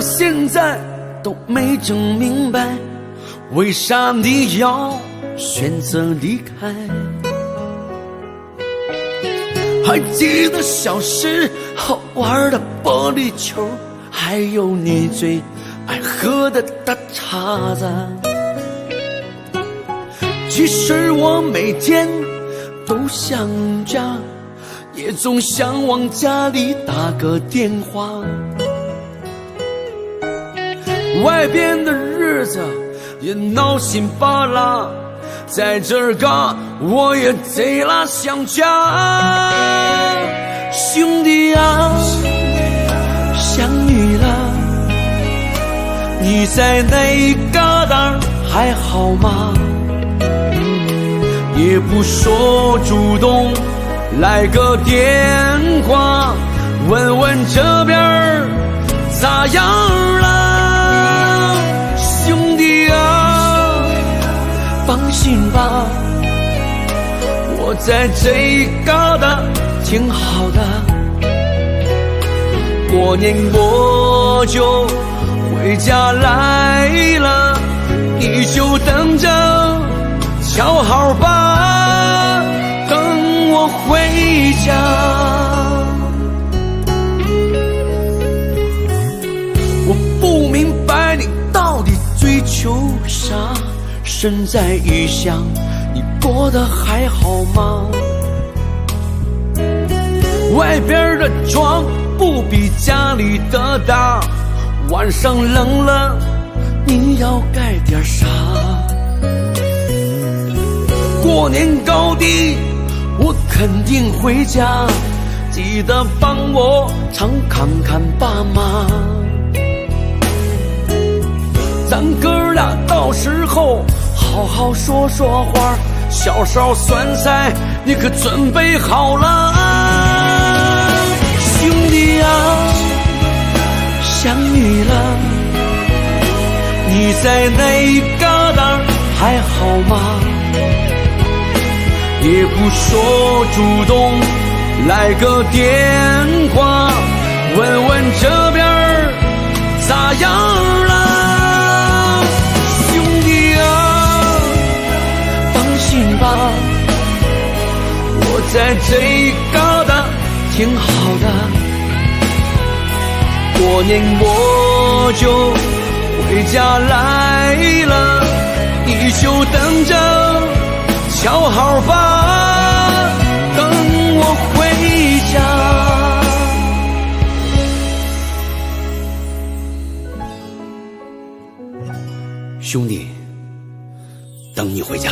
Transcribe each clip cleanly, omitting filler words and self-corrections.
现在都没整明白，为啥你要选择离开？还记得小时候玩的玻璃球，还有你最爱喝的大碴子。其实我每天都想家，也总想往家里打个电话。外边的日子也闹心巴拉，在这儿嘎我也贼拉想家。兄弟啊，想你了，你在那旮沓还好吗？也不说主动来个电话，问问这边咋样了？兄弟啊，放心吧，我在这旮沓挺好的。过年我就回家来了，你就等着瞧好吧，等我回家。我不明白你到底追求啥，身在异乡，你过得还好吗？外边的床不比家里的大，晚上冷了你要盖点啥？过年高低我肯定回家，记得帮我常看看爸妈。咱哥俩到时候好好说说话，小烧酸菜你可准备好了？兄弟啊，想你了，你在那旮沓还好吗？也不说主动来个电话，问问这边咋样了？兄弟啊，放心吧，我在这旮沓挺好的。过年我就回家来了，你就等着瞧好吧，等我回家。兄弟，等你回家。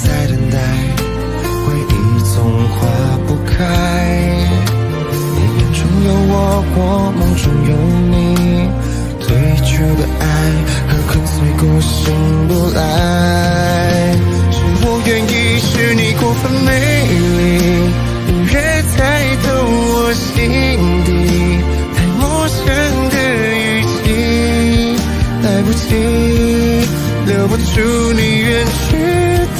在等待，回忆总化不开。醒不来。是我愿意，是你过分美丽，隐约在透我心底，太陌生的语气，来不及留不住你远去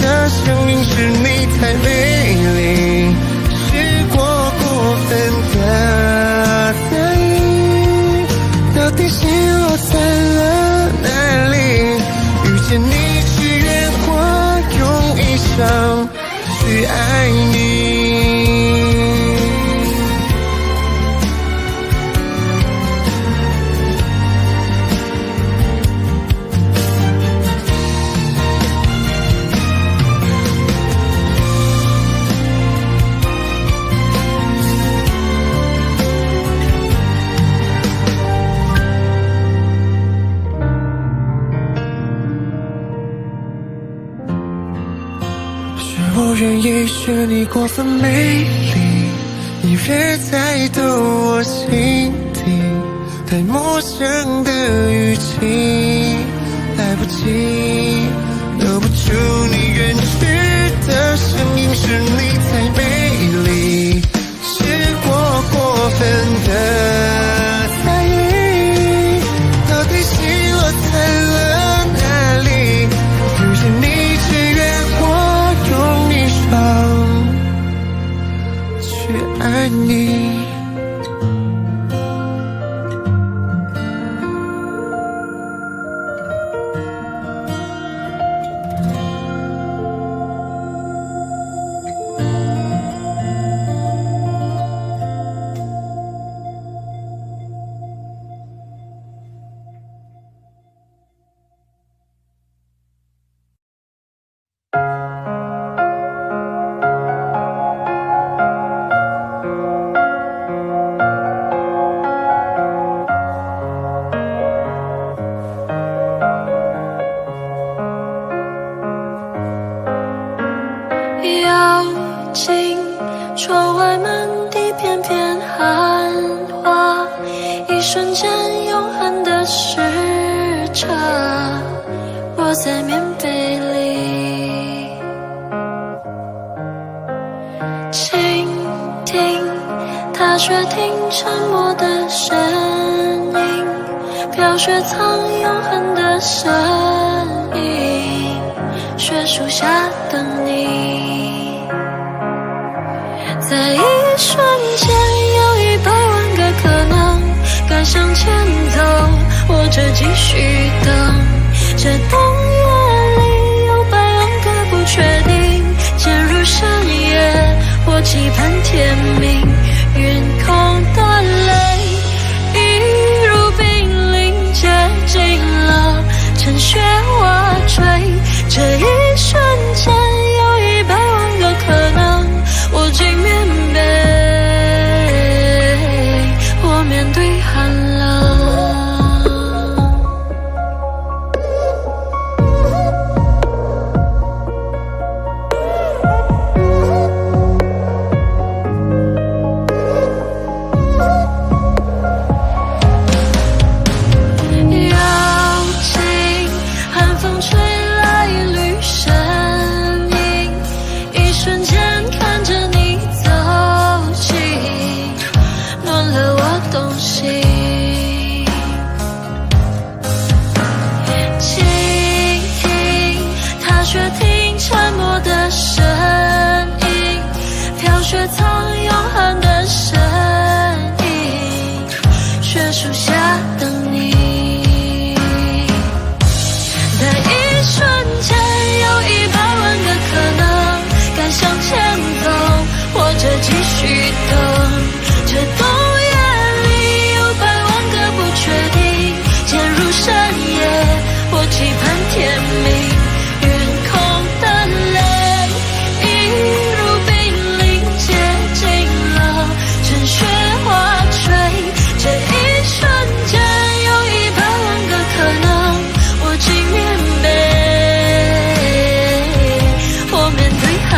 的声音，是你太美丽，是我过分的在意，到底心落在了哪里？遇见你只愿我用一生去爱你。我愿意，是你过分美丽，隐约在逗我心底，太陌生的语气，来不及留不住你远去的声音，是你太美丽，是我过分的在意，到底心落在了哪里？遇见你只愿我用一生去爱你。窗外满地片片寒花，一瞬间永恒的时差，窝在棉被里，倾听它却听沉默的声音，飘雪藏永恒的身影，雪树下等你。在一瞬间有100万个可能，该向前走或者继续等，这冬夜里有100万个不确定，渐入深夜或期盼天明，云空的泪一如冰凌接近了，趁雪瓦坠，这一瞬间有100万个可能，我竟面被我面对寒冷。邀请寒风吹来一缕声音，一瞬间看着你走近，暖了我东西。倾听它却听沉默的声音，飘雪藏永恒的身影，雪树下等你。在一瞬间有100万个可能，该向前走或者继续等，这冬夜里有100万个不确定，渐入深夜或期盼天明，云空的泪一如冰凌接近了，趁雪瓦坠，这一瞬间有100万个可能，我竟面被我面对寒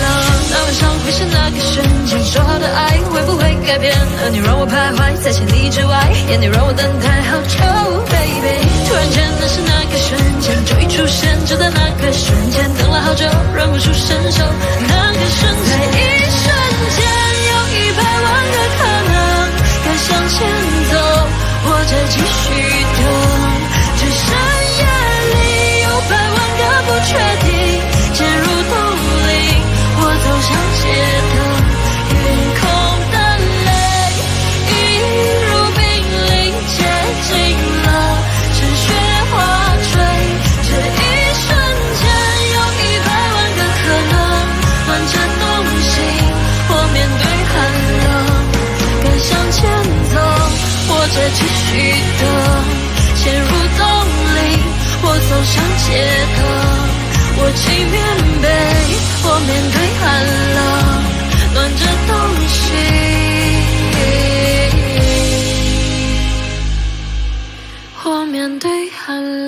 冷。那晚上会是那个瞬间，说好的爱会不会改变？而你让我徘徊在千里之外，眼你让我等待好久 ，baby。突然间，那是那个瞬间，就一触上街头，我情愿被我面对寒冷，暖着东西，我面对寒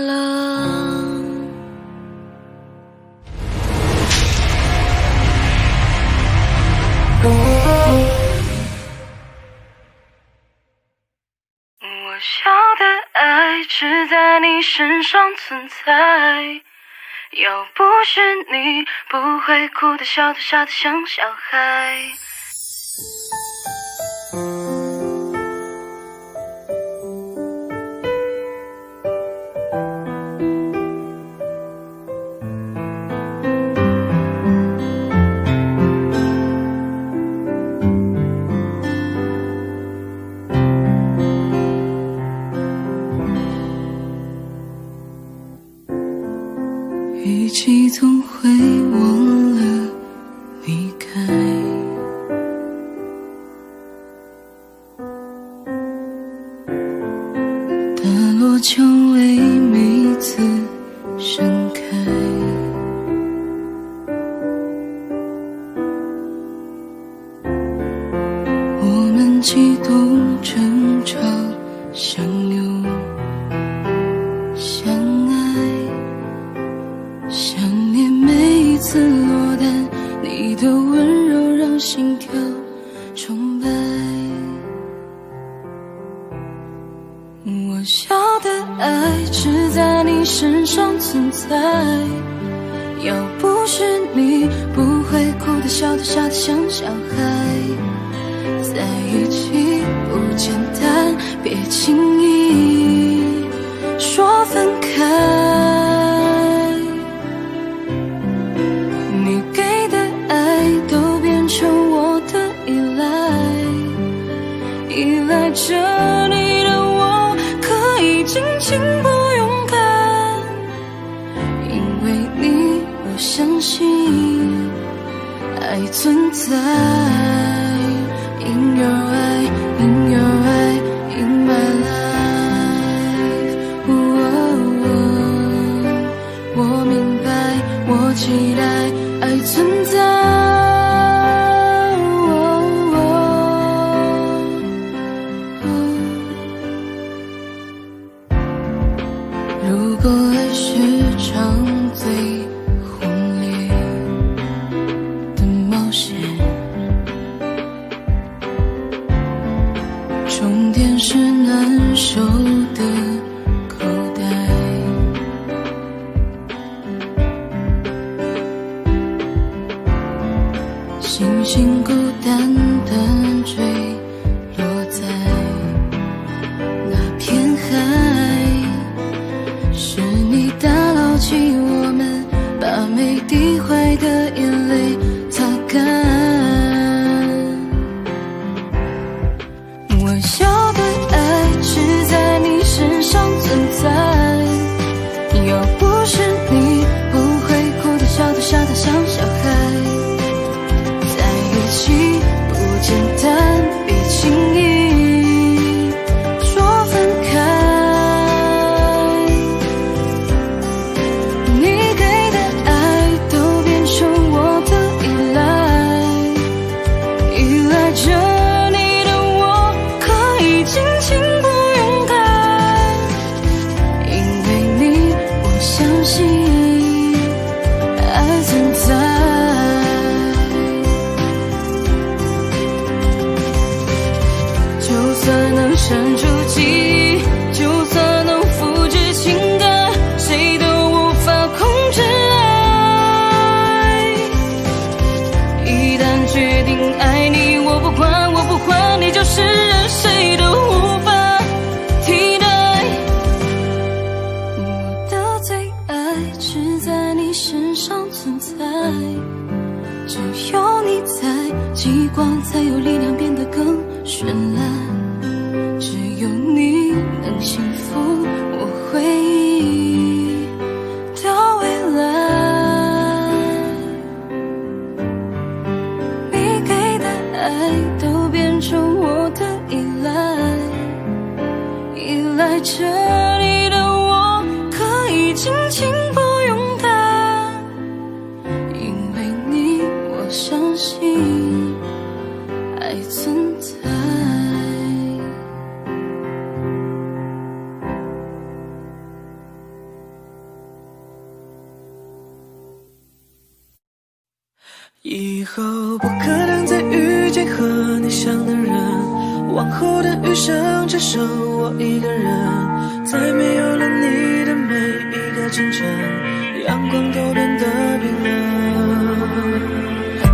冷。我要的爱只在你身上存在，要不是你，不会哭的笑的傻的像小孩。语气总会忘了离开，大落蔷薇每次盛开，我们激动争吵相拥相爱，想念每一次落单，你的温柔让心跳崇拜。我要的爱只在你身上存在，要不是你，不会哭的笑的傻的像小孩。在一起不简单，别轻易说分开。你给的爱都变成我的依赖，依赖着你的我可以尽情不勇敢，因为你我相信爱存在。In your eye, in your eye, in my life. 我明白，我期待爱存在。如果爱是场最轰烈的冒险，终点是难受的口袋，星星孤单地坠落在那片海，是你打捞起我们，把每滴坏的眼泪擦干。我要的爱只在你身上存在，要不是你，不会哭的笑的傻的像小孩。在一起不简单，别轻易说分开。你给的爱都变成我的依赖，依赖着尽情不勇敢，因为你我相信爱存在。就算能删除记忆，就算能复制情感，谁都无法控制爱。一旦决定爱你，我不管我不管，你就是任谁都无法替代。我的最爱只在你身上存在，只有你在，极光才有力量变得更绚烂。只有你能幸福我回忆的未来。你给的爱都变成我的依赖，依赖着你的我可以尽情以后不可能再遇见和你像的人，往后的余生只剩我一个人，再没有了你的每一个清晨，阳光都变得冰冷。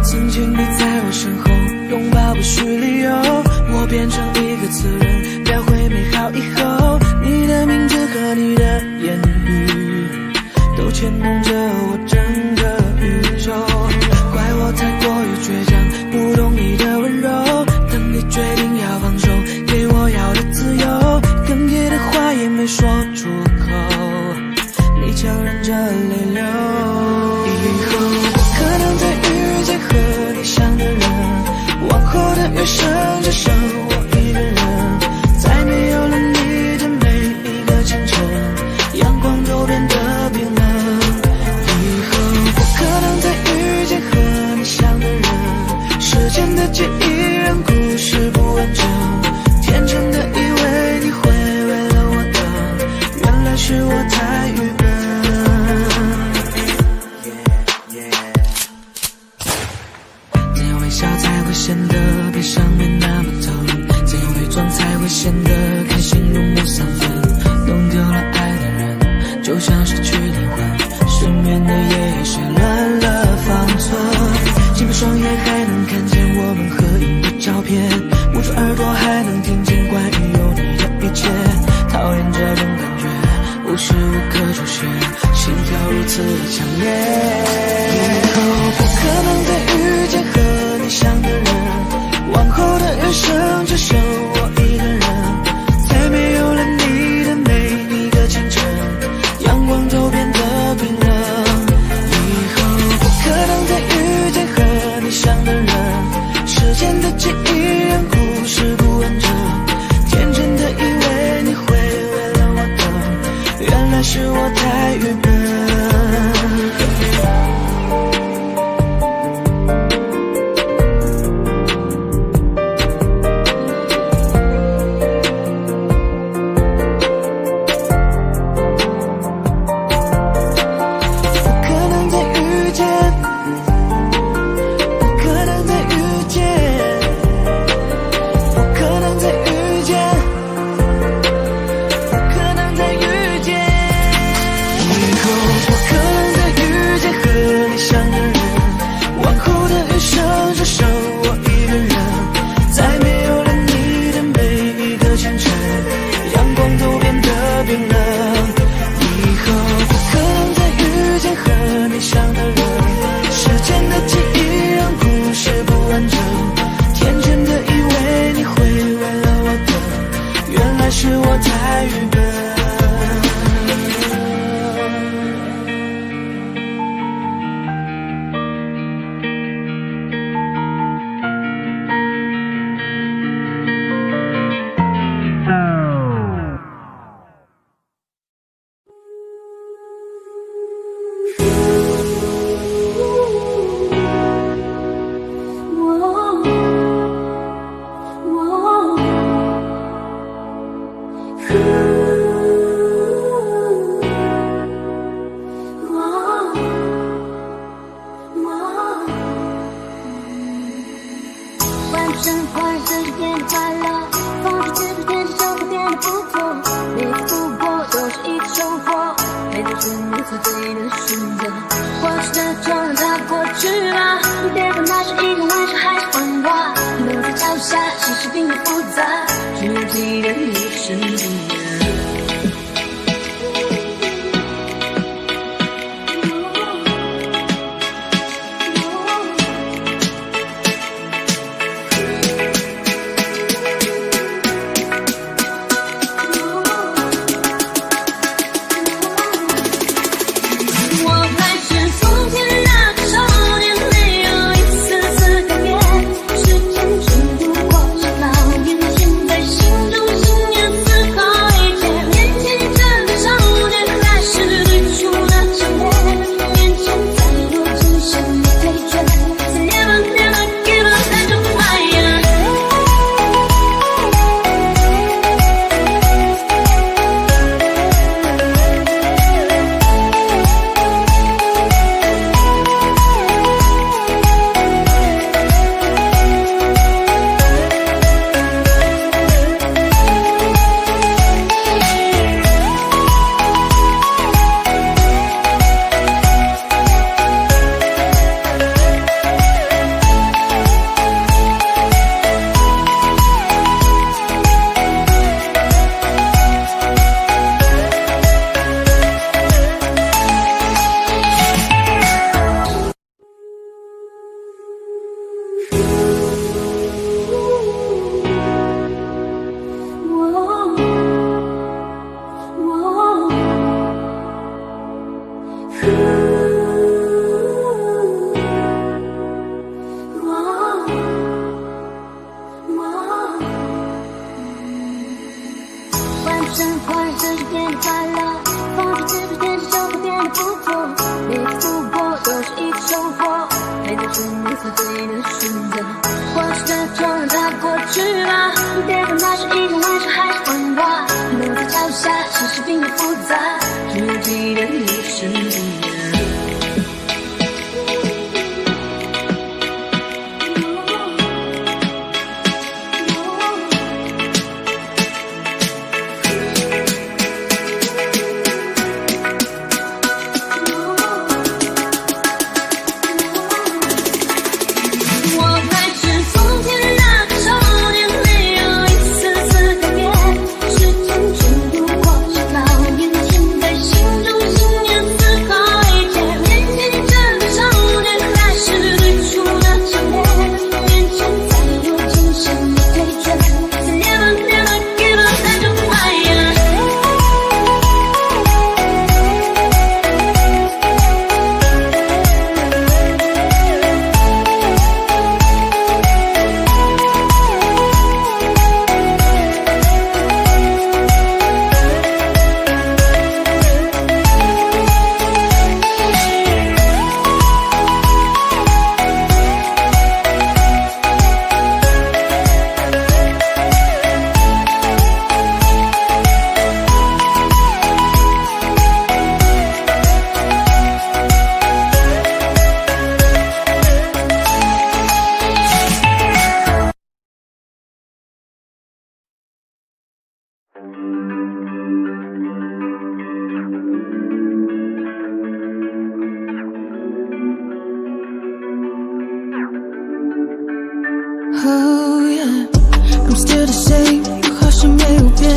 曾经你在我身后拥抱不需理由，我变成一个词人，描绘美好以后，你的名字和你的言语都牵动着我整个宇宙。怪我太过于倔强，不懂你的温柔，等你决定要放手，给我要的自由，哽咽的话也没说出口，你强忍着泪流。以后不可能再遇见和你像的人，往后的余生只剩我一个人，再没有了你的每一个清晨，阳光都变得冰冷。以后不可能再遇见和你像的人，时间的记忆让故事不完整，天真的以为你会为了我等，原来是我太愚笨。怎样微笑才会显得悲伤没那么疼，怎样伪装才会显得开心入木三分，弄丢了爱的人就像失去灵魂，失眠的夜谁乱了方寸，紧闭双眼还能看见我们合影的照片，捂住耳朵还能听见关于有你的一切，讨厌这种感觉无时无刻出现，心跳如此的强烈。以后不可能再遇见和你像的人，往后的余生只剩我一个人，再没有了你的每一个清晨，阳光都变得冰冷。以后不可能再遇见和你像的人，时间的记忆让故事不完整，天真的以为你会为了我等，原来是我太愚笨。时间只不过是烙印在心中，心念。你的一生不变。Oh yeah, I'm still the same， 我好像没有变。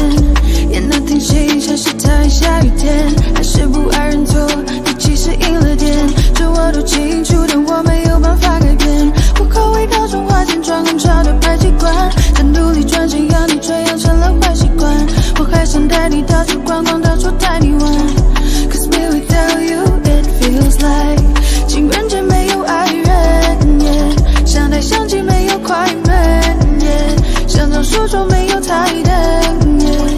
也那天气像是太下雨天，还是不爱认错，你其实赢了点。这我都清楚，但我没有办法改变。我口味高中花钱装很潮的排气管，在努力赚钱，要你这样成了坏习惯。我还想带你到处逛逛，到处带你玩。Cause me without you, it feels like 情人节没有爱人， yeah， 相台相机没有快门， yeah， 像张书桌没有台灯， yeah。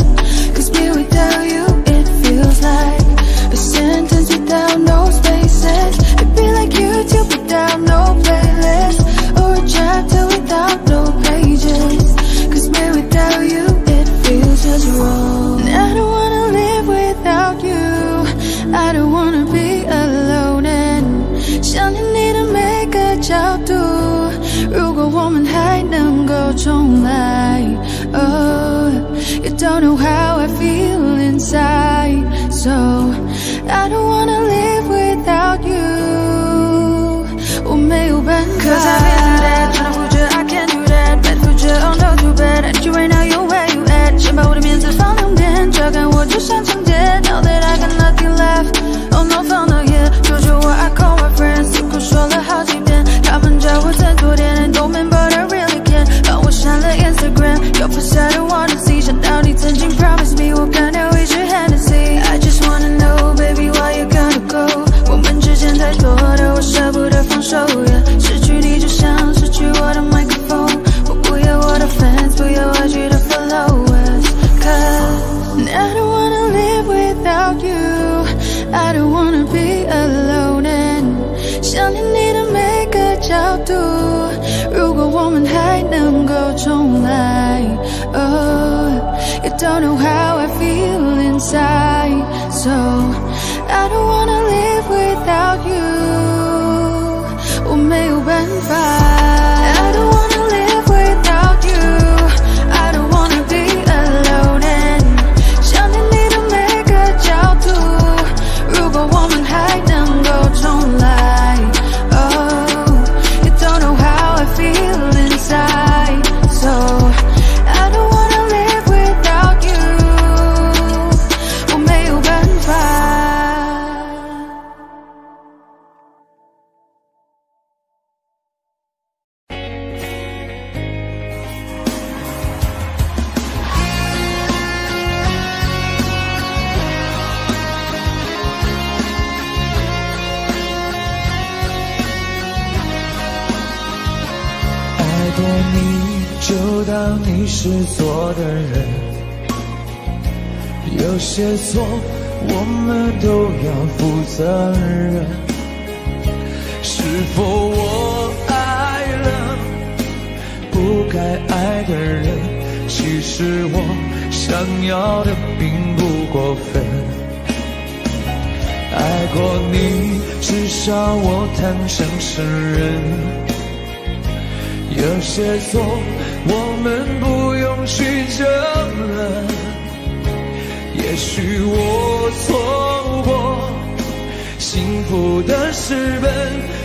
Cause me without you, it feels like a sentence without no spaces. It'd be like YouTube without no playlist, or a chapter without no pages. Cause me without you, it feels just wrong. And I don't wanna live without you, I don't wanna be alone. And 想念你的每个角度，如果我们还能够重来。 Oh, you don't know how I feel inside, so I don't wanna live without you. 我没有办法。 Cause I've been dead, trying to put you, I can't do that. Bad future, oh no too bad. And you right now, you where you at? 先把我的面子放两边，照看我就像强奸。Now that I got nothing left, oh no fun no yeah. 求求我 I call my friends， 苦苦说了好几遍，他们叫我再多点 ，I don't mean but I really can't。帮我删了 Instagram， your post I don't wanna see。想到你曾经 promise me， 我干掉一支 Hennessy。I just wanna know, baby why you gotta go？ 我们之间太多的我舍不得放手 ，yeah。 失去你就像失去我的麦克风，我不要我的 fans， 不要IG的 followers。Cause I don't wanna live without you, I don't wanna be alone. And 想念你的每个角度，如果我们还能够重来。Oh, you don't know how I feel inside, so I don't wanna live without you. 我没有办法。I don't wanna live without you, I don't wanna be alone. And 想念你的每个角度，如果我们还能够重来。Oh, you don't know how I feel inside, so I don't wanna live without you. 我没有办法。爱过你就当你是错的人，有些错我们都要负责任。是否我爱了不该爱的人？其实我想要的并不过分。过你，至少我坦诚承认，有些错我们不用去争论。也许我错过幸福的时分，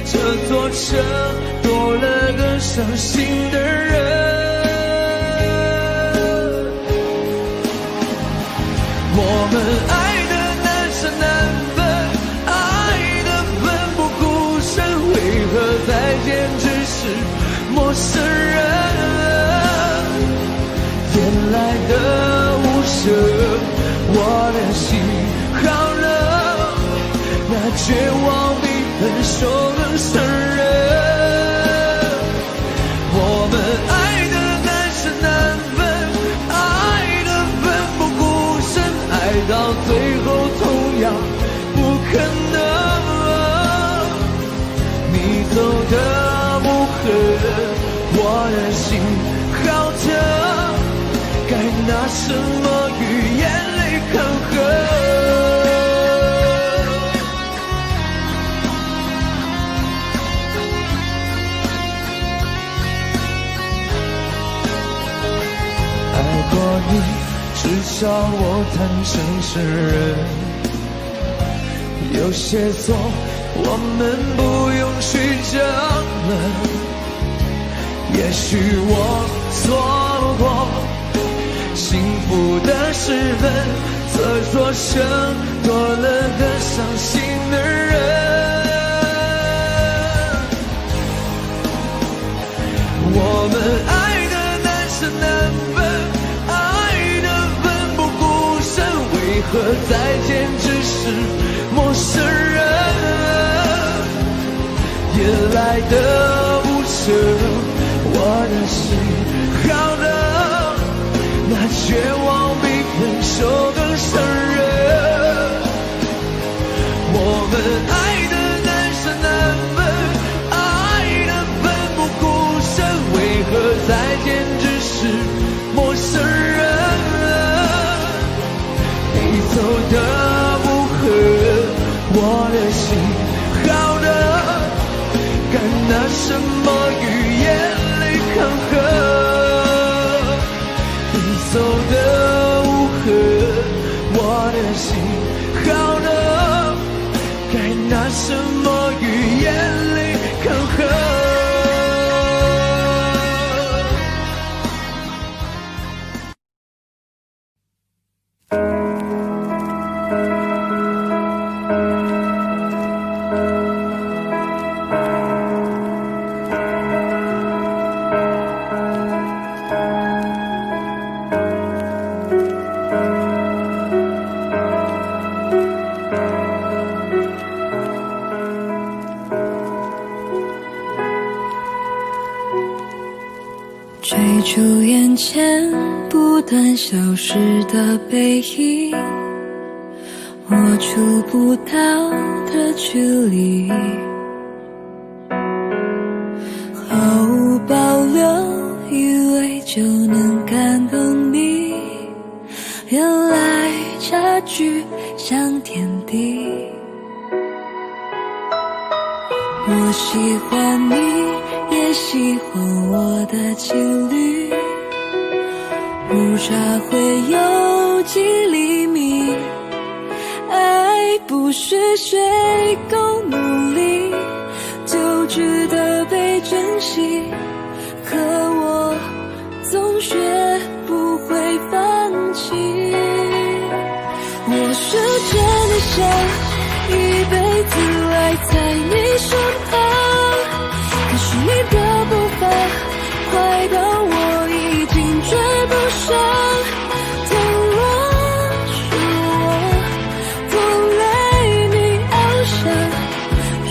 这座城多了个伤心的人。我们爱的难舍难分，爱的奋不顾身，为何再见只是陌生人？原来的无声，我的心好冷，那绝望比分手更伤人。我们爱的难舍难分，爱的奋不顾身，爱到最后同样不可能。你走的无痕，我的心好疼，该拿什么语言来抗衡？爱过你，至少我坦诚承认，有些错我们不用去争论。也许我错过幸福的时分，这座城多了个伤心的人。我们爱的难舍难分，爱的奋不顾身，为何再见只是陌生人？夜来的无声，我的心好冷，那绝望比分手更伤人。我们爱的难舍难分，爱的奋不顾身，为何再见只是陌生人？你走的无痕，我的心好冷，该拿什么语言来抗衡？你走的无痕，我的心好冷，该拿什么语言来抗衡？追逐眼前不断消失的背影，我触不到的距离，毫无保留，以为就能感动你，原来差距像天地。我喜欢你，也喜欢我的情侣，误差会有几厘米，爱不是谁够努力就值得被珍惜，可我总学不会放弃。我是真的想一辈子赖在你身旁，可是你的步伐快到我已经追不上，倘若是我拖累你翱翔，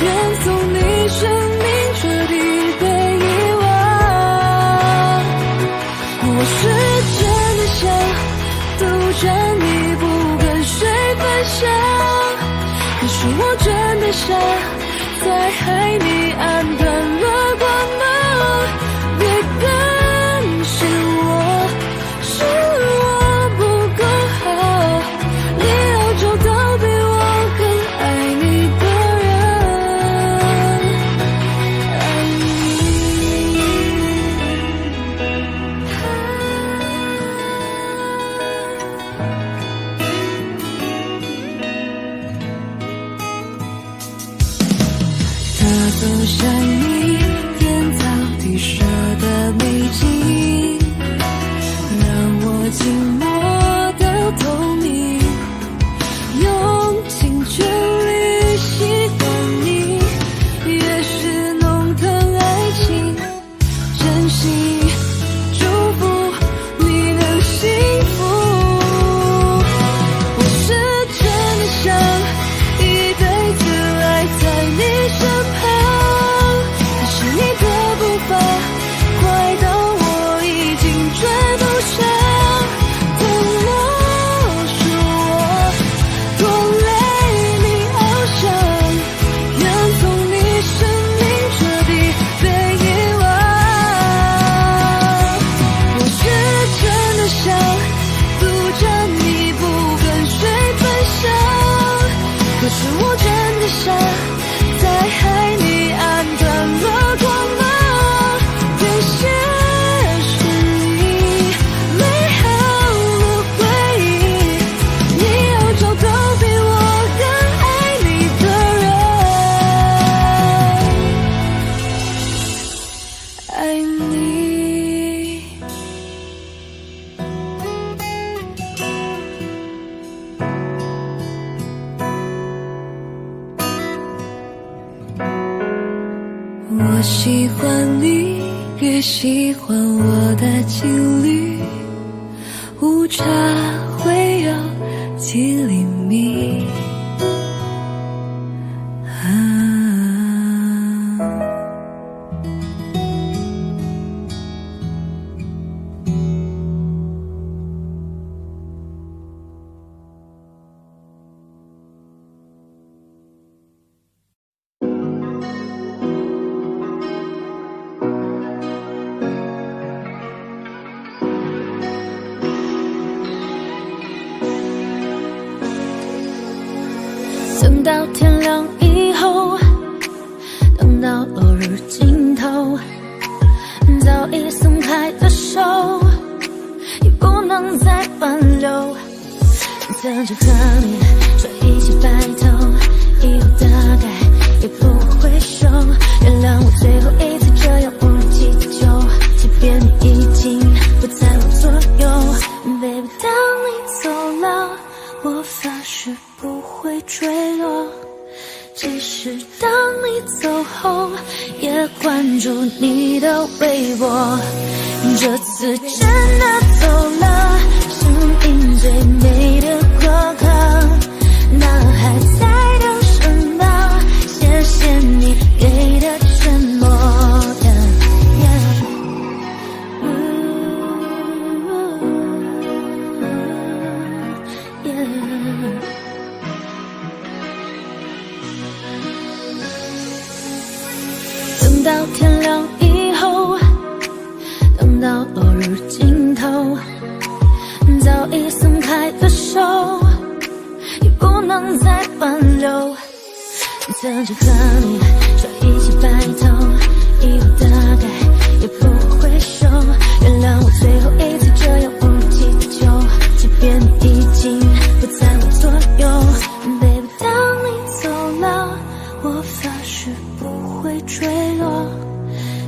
愿从你生命彻底被遗忘。我是真的想独占你不跟谁分享，可是我真的傻，在海里暗淡了光芒。别担心我，是我不够好，你要找到比我更爱你走向你天造地设的美景，让我静默的透明，用尽全力喜欢你，越是浓疼爱情，真心祝福你能幸福。我是真的想一辈子赖在你身旁，可是你的步伐快到我已经追不上。多么是我，多累你翱翔，愿从你生命彻底被遗忘。我是真的想独占你不跟谁分享，可是我真的傻，在海里暗淡了光芒。这些是你美好的回忆，你要找到比我更爱你的人，爱你。我喜欢你，越喜欢我的情侣，误差会有几厘米。等到天亮以后，等到落日尽头，早已松开的手也不能再挽留。曾经和你说一起白头，以后大概也不回首。原谅我最后一次这样无理祈求，即便你已经不在我左右。Baby， 当你走了，我发誓不会坠落，即使当你走后也关注你的微博。这次真的走了，生命最美的过客，那还在等什么？谢谢你给的承诺。等到天亮以后，等到落日尽头，早已松开的手也不能再挽留。曾经和你说一起白头，以后大概也不回首。原谅我最后一次这样无理祈求，即便你已经不在我左右。Baby， 当你走了，我发誓不会坠落，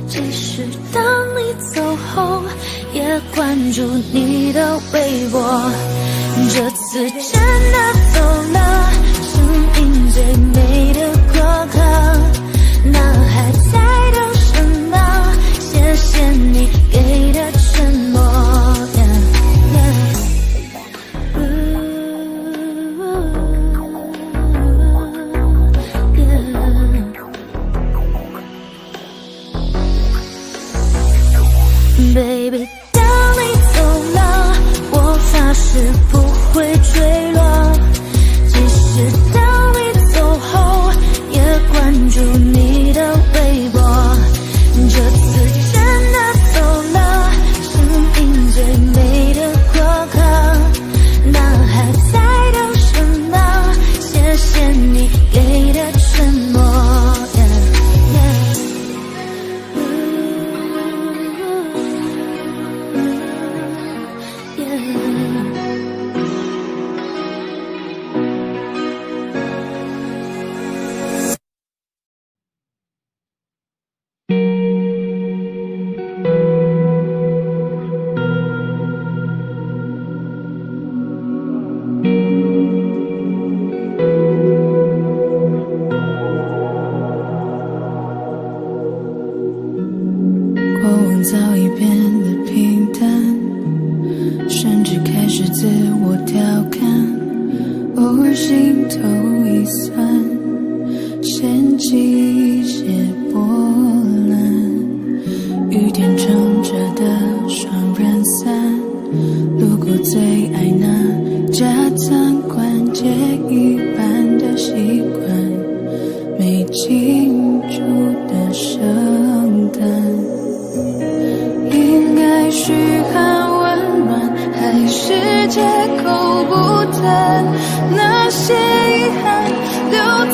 即使当你走后也关注你的微博。这次真的走了，生命最美的过客，那还在等什么？谢谢你给的承诺。Baby， 当你走了，我发誓不会坠落，即使当你走后也关注你的微博。这次真的走了，生命最美的过客，那还在等什么？谢谢你给的承诺。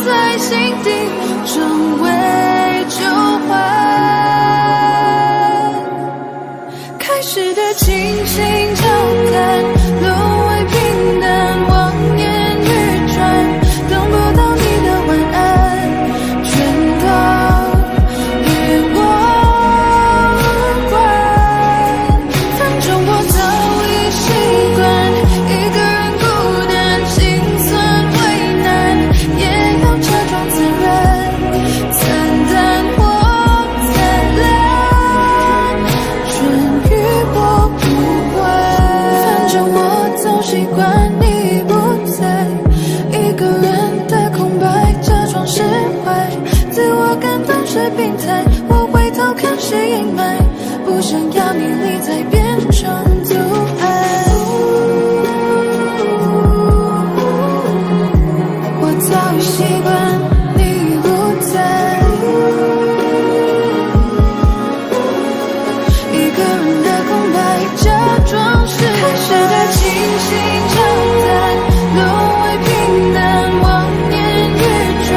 在心底，成为旧欢。开始的轻轻交谈，沦为平淡，望眼欲穿，等不到你的晚安，全都与我无关。反正我早已习惯一个人孤单，心酸为难，也要假装自然，惨淡或灿烂，全与我无关。反正我早习惯你不在，一个人的空白，假装释怀，自我感动是病态，我回头看是阴霾，不想要你离开变成阻碍。我早已习惯你不在，一个人的空白，假装释怀。开始的轻轻交谈，沦为平淡，望眼欲穿，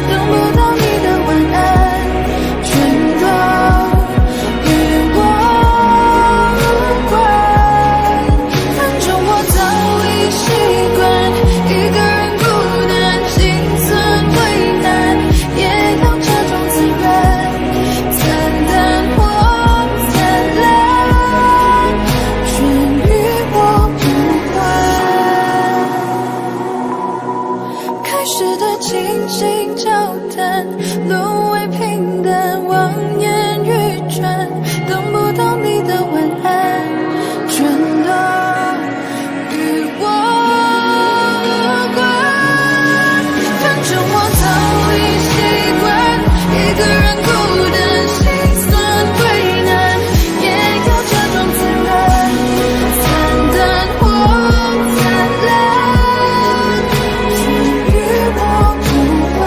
等不到你的晚安，全都与我无关。反正我早已习惯一个人孤单，心酸为难，也要假装自然，惨淡或灿烂，全与我无关。开始的轻轻交谈，沦为平淡，望眼欲穿，等不到你的晚安，全都与我无关。反正我早已习惯一个人孤单，心酸为难，也要假装自然，惨淡或灿烂，全与我无关。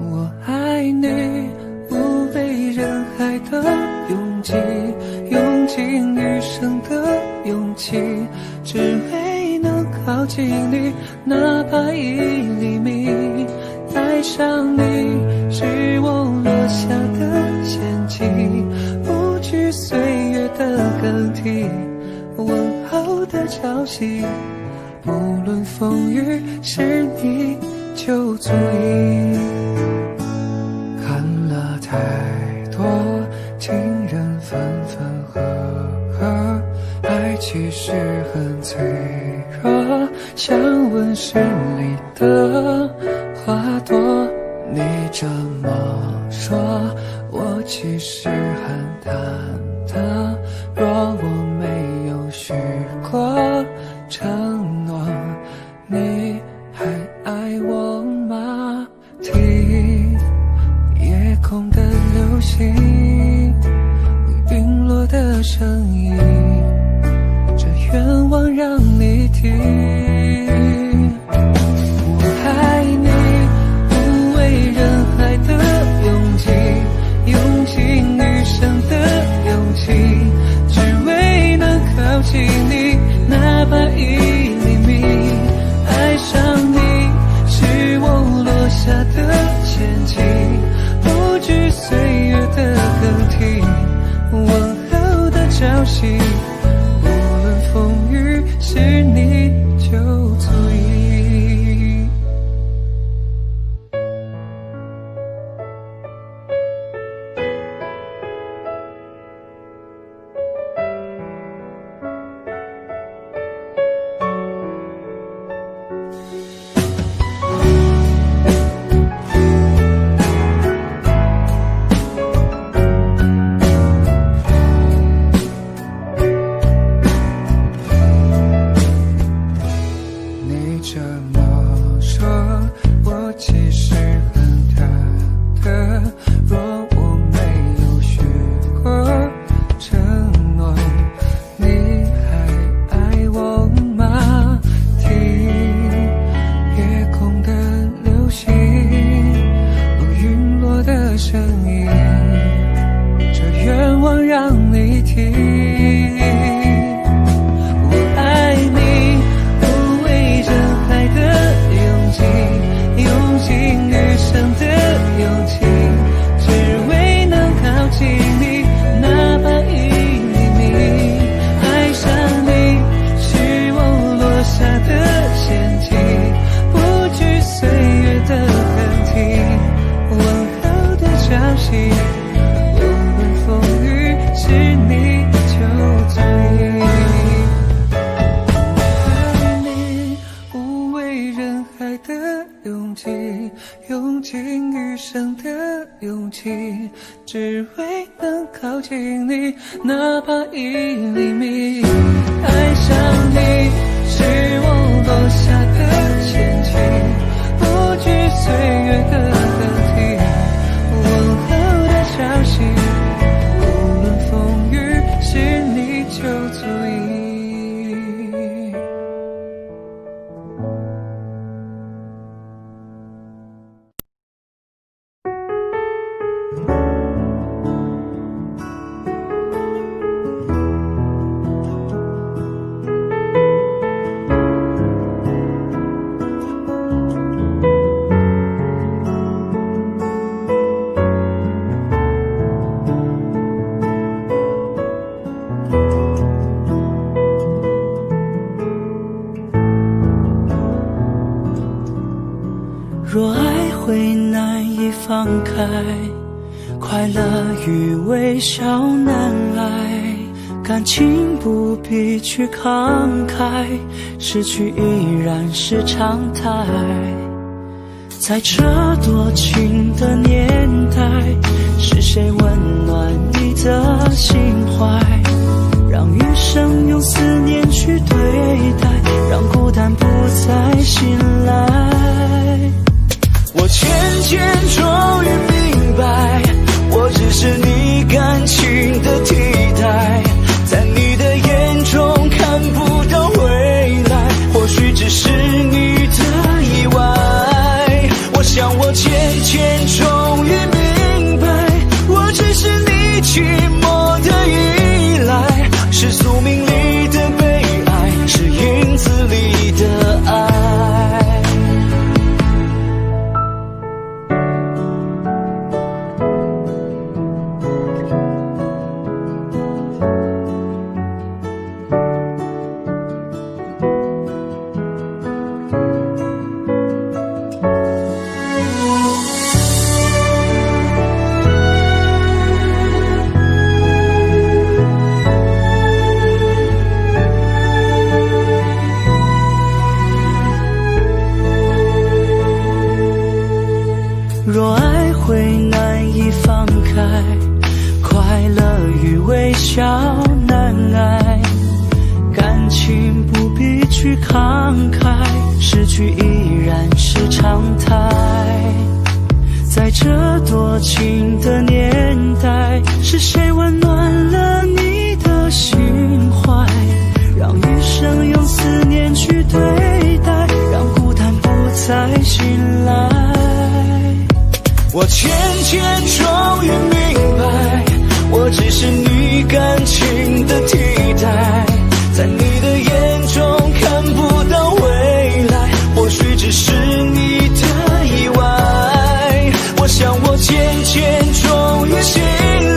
我爱你，不被人海的勇气，用尽余生的勇气，只为能靠近你，哪怕1厘米。爱上你是我落下的陷阱，不惧岁月的更替，问候的潮汐，不论风雨，是你就足以。看了太多情人分分合合，爱其实很脆弱，像温室里的花朵。你这么说，我其实很忐忑。若我没有许过承诺，你还爱我吗？听夜空的流星，陨落的声音，这愿望让你听。我爱你，不为人海的勇气，用尽余生的勇气，只为能靠近你，哪怕1厘米。爱上你是我落下的陷阱，不惧岁月的更替，问候的潮汐，无论风雨，是你就足以。勇气，只为能靠近你，哪怕1厘米。爱上你是我落下的陷阱，不惧岁月的更替，问候的消息，无论风雨，是你就足以。若爱会难以放开，快乐与微笑难挨，感情不必去慷慨，失去依然是常态。在这多情的年代，是谁温暖你的心怀？让余生用思念去对待，让孤单不再醒来。我渐渐终于明白，我只是你感情的替代，在你的眼中看不到未来，或许只是你的意外。我想我渐渐终于明白，我只是你寂寞的依赖，是宿命里的悲哀，是影子里的爱。若爱会难以放开，快乐与微笑难挨，感情不必去慷慨，失去依然是常态。在这多情的年代，是谁温暖了你的心怀？让余生用思念去对待，让孤单不再醒来。我渐渐终于明白，我只是你感情的替代，在你的眼中看不到未来，或许只是你的意外。我想我渐渐终于醒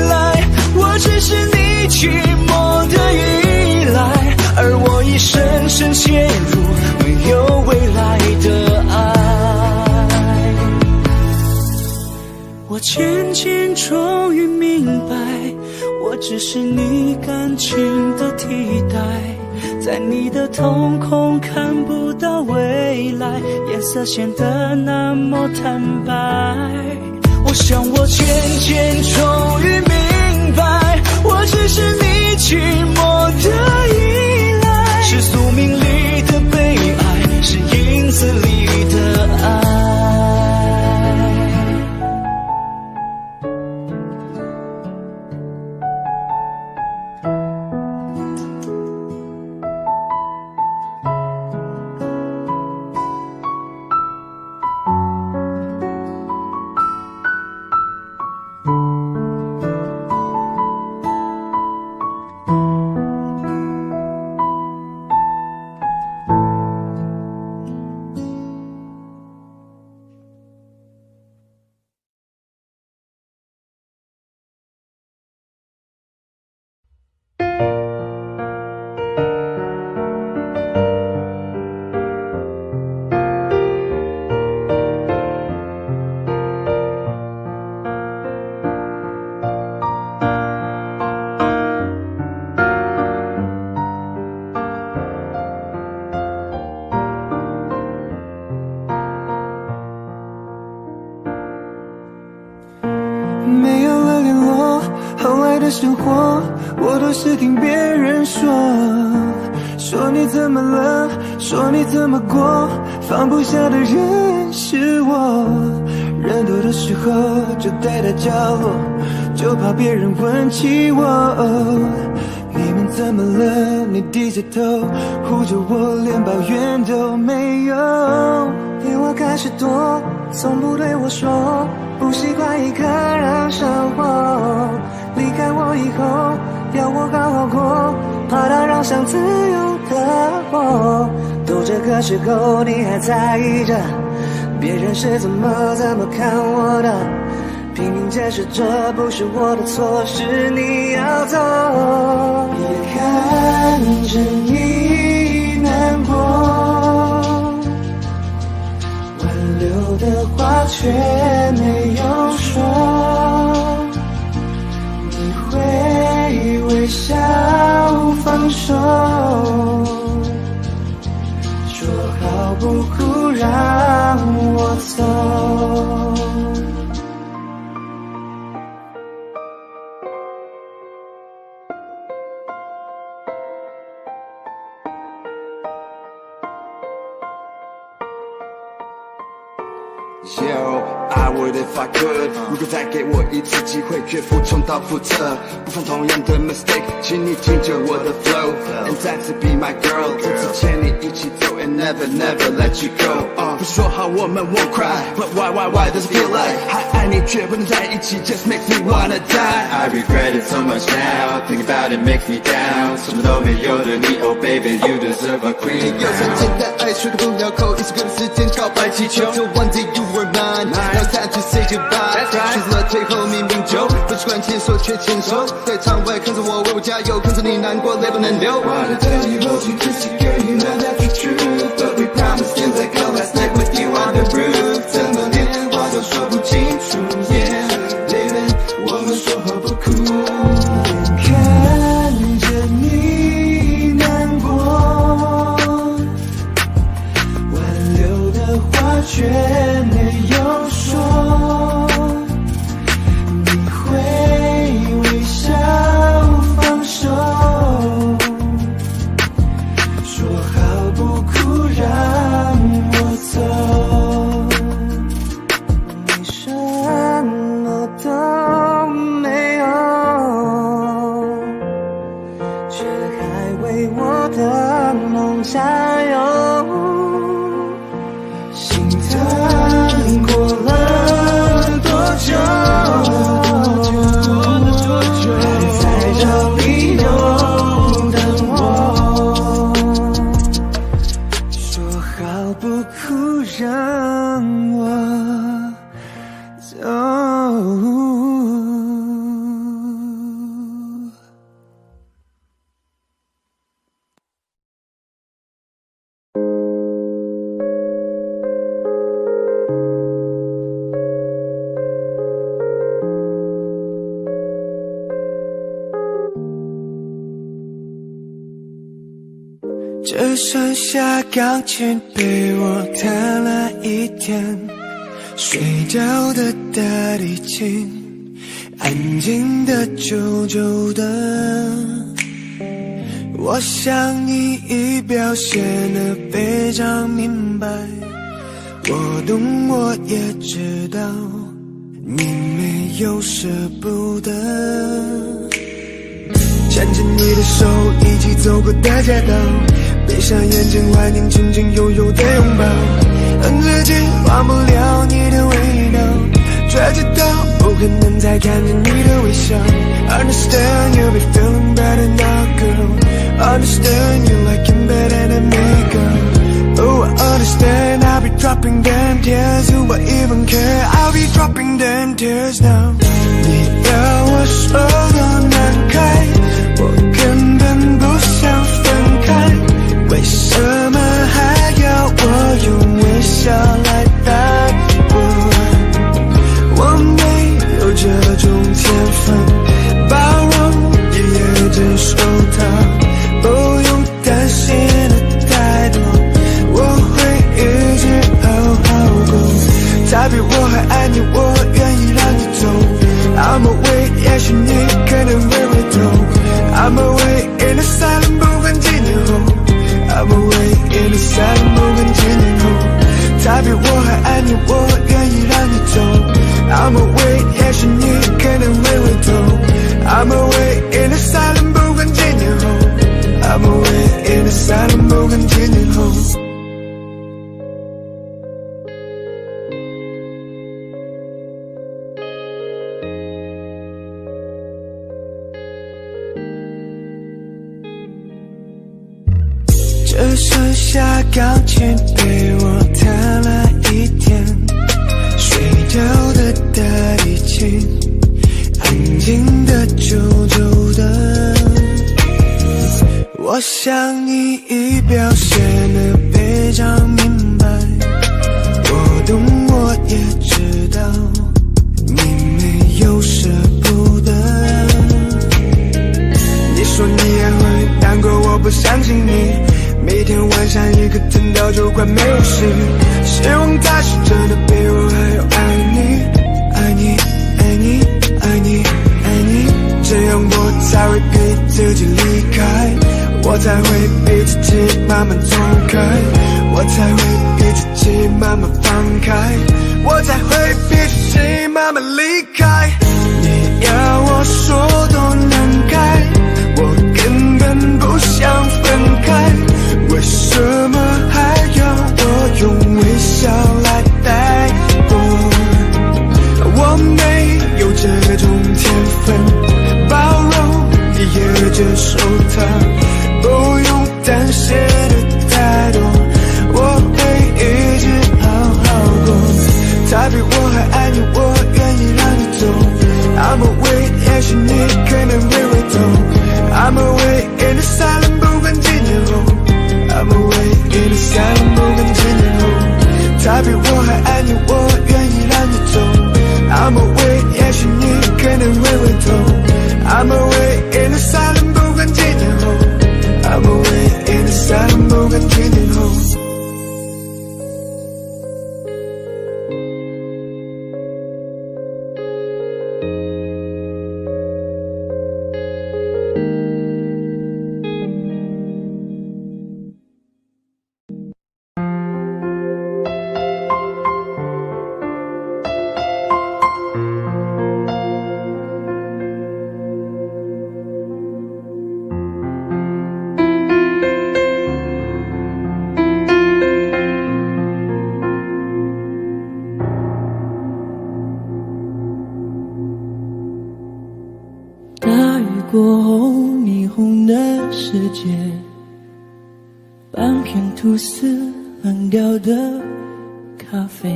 来，我只是你寂寞的依赖，而我已深深陷入没有未来的爱。我渐渐终于明白，我只是你感情的替代，在你的瞳孔看不到未来，颜色显得那么坦白。我想我渐渐终于明白，我只是你寂寞的依赖，是宿命里的悲哀，是影子里的爱。我都是听别人说，说你怎么了，说你怎么过，放不下的人是我。人多的时候就待在角落，就怕别人问起我。你们怎么了？你低着头护着我，连抱怨都没有。电话开始多，从不对我说，不习惯一个人生活。离开我以后，要我好好过，怕打扰上自由的我。都这个时候，你还在意着别人是怎么看我的？拼命解释这不是我的错，是你要走。也看着你难过，挽留的话却没有说，你会微笑放手，说好不哭让我走。I would if I could， 如果再给我一次机会，绝不重蹈覆辙，不犯同样的 mistake， 请你听着我的 flow，and 再次 be my girl， 这次牵你一起走 and never let you go。不说好我们 won't cry，but why does it feel like 还爱你却不能在一起 ，just makes me wanna die。I regret it so much now，think about it makes me down， 什么都没有的你 ，Oh baby you deserve a queen。有三简单爱说个不了口，一首歌的时间告白气球，就 one day you were mine。Now time to say goodbye， 选择了最后明明就不习惯牵手却牵手，在场外看着我为我加油，看着你难过泪不能流。Wanna tell you hold you kiss you girl you know that's the truth， but we promised you let go last night with you on the roof， 这么连话都说不清楚 ，Yeah baby 我们说好不哭。看着你难过，挽留的话却没有说，你会微笑放手，说好不哭让我走。你什么都没有，却还为我的梦加油。心疼过了多久，还在找理由等我，说好不哭让我走。只剩下钢琴陪我弹了一天，睡觉的大提琴，安静的久久的。我想你已表现得非常明白，我懂我也知道，你没有舍不得。牵着你的手，一起走过的街道，闭上眼睛怀念曾经拥有的拥抱，恨自己忘不了你的味道，却知道不可能再看见你的微笑。Understand you'll be feeling better now girl， Understand you like him better than me girl。 Oh I understand I'll be dropping them tears， Do I even care I'll be dropping them tears now。 你要我说多难开，我根本不想分开，为什么还要我用微笑来带过？我没有这种天分，包容也接受它，不用担心的太多，我会一直好好过。再比我还爱你，我愿意让你走。他比我还爱你，我愿意让你走。I'm away， 也许你可能会回头。I'm away in the silent， 不管几年后。I'm away in the silent， 不管几年后。只剩下钢琴被我弹了一天，睡觉的大提琴，安静的久久的。我想你已表现得非常明白，我懂我也知道，你没有舍不得。你说你也会难过，我不相信你。每天晚上一个疼到就快没有事，希望他是真的比我还要爱你，爱你，爱你，爱你，爱你，这样我才会逼自己离开，我才会逼自己慢慢松开，我才会逼自己慢慢放开，我才会逼自己慢慢离开。你要我说多难开，我根本不想分开，为什么还要我用微笑来带过？我没有这种天分，包容你也接受它，不用担心的太多，我会一直好好过。他比我还爱你，我愿意让你走。I'm away， 也许你可能会回头。I'm away in the silent， 不管几年后。I'm away in the silent， 不管几年后。他比我还爱你，我愿意让你走。I'm away， 也许你可能会回头。I'm away in the silent， 不管几年后。I'm away in the silent， 不管几年后。过后霓虹的世界，半片吐司，冷掉的咖啡，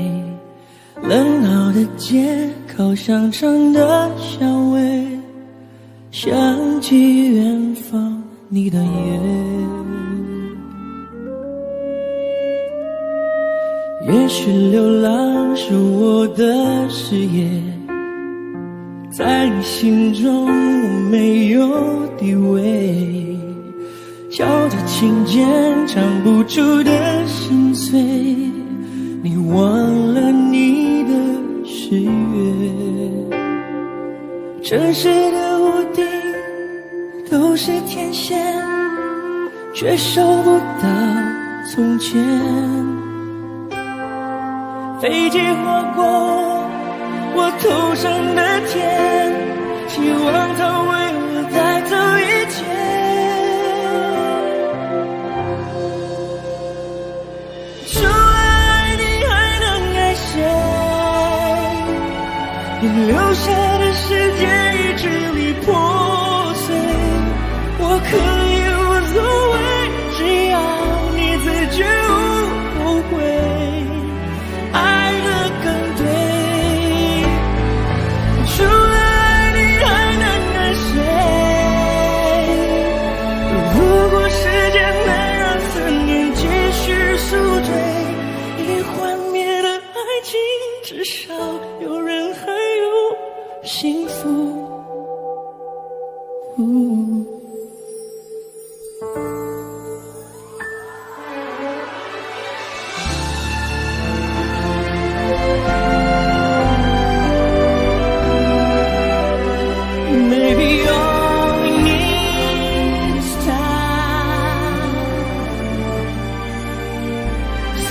冷傲的街，烤香肠的香味，想起远方你的眼。也许流浪是我的事业，在你心中我没有地位，敲着琴键唱不出的心碎，你忘了你的誓约。城市的屋顶都是天线，却收不到从前。飞机划过我头上的天，希望它为我带走一切。除了爱你还能爱谁？你留下的世界已支离破碎，我可以无所谓，只要你自觉无后悔，爱得更对。除了爱你还能爱谁？如果时间能让思念继续宿醉，已幻灭的爱情至少有人还有幸福。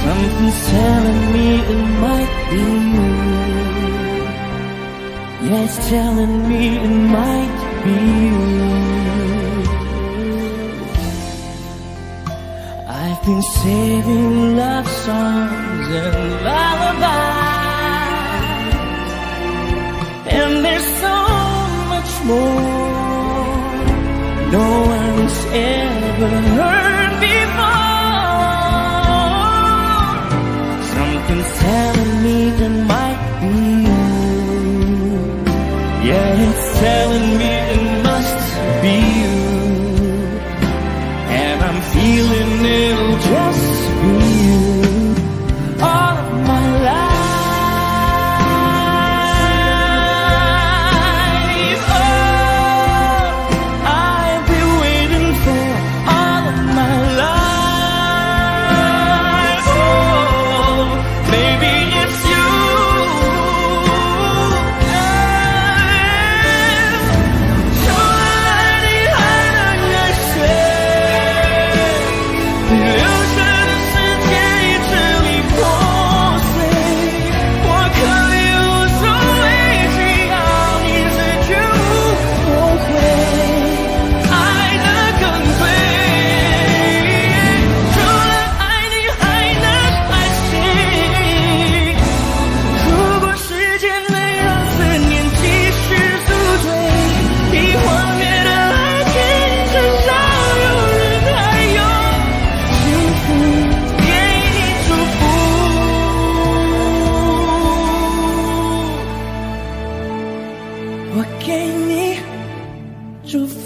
Something telling me it might be you. Yeah, it's telling me it might be you. I've been saving love songs and lullabies, and there's so much more no one's ever heard before. Something's telling me it might be you. Yeah, it's telling me it must be you, and I'm feeling it'll just be you all of my life. Oh, I've been waiting for all of my life. Oh, maybe it's you.我给你祝福。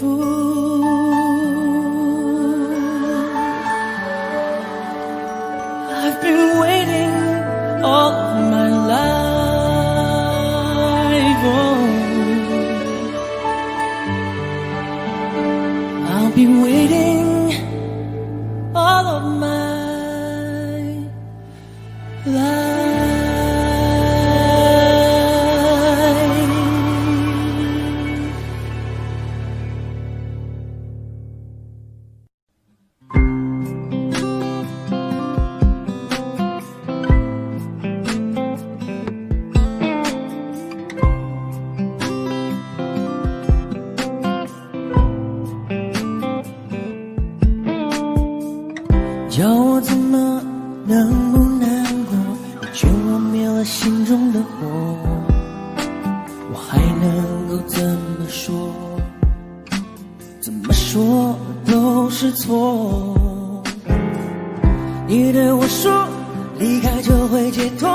I've been waiting all of my life. Oh, I'll be waiting all of my life. 叫我怎么能不难过？你劝我灭了心中的火，我还能够怎么说？怎么说都是错。你对我说，离开就会解脱，